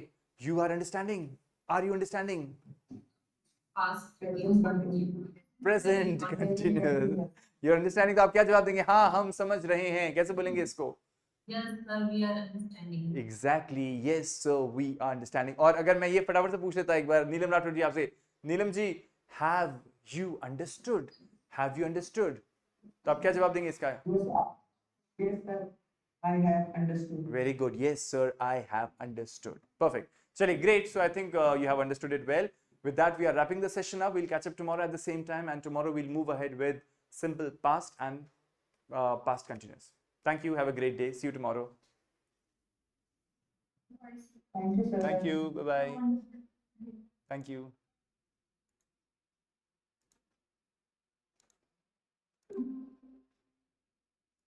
You are understanding? Are you understanding? Past. Present continuous. You're understanding, तो आप क्या जवाब देंगे? हाँ, हम समझ रहे हैं। कैसे बोलेंगे इसको? Yes, sir, we are understanding. Exactly. Yes, sir, we are understanding. और अगर मैं ये फटाफट से पूछ लेता एक बार नीलम राठौर जी आपसे, Neelam ji, have you understood? Have you understood? तो आप क्या जवाब देंगे इसका? Yes, sir. I have understood. Very good. Yes, sir, I have understood. Perfect. Chali, great. So I think you have understood it well. With that, we are wrapping the session up. We'll catch up tomorrow at the same time, and tomorrow we'll move ahead with simple past and past continuous. Thank you. Have a great day. See you tomorrow. Thank you, sir. Thank you. Bye bye. Thank you.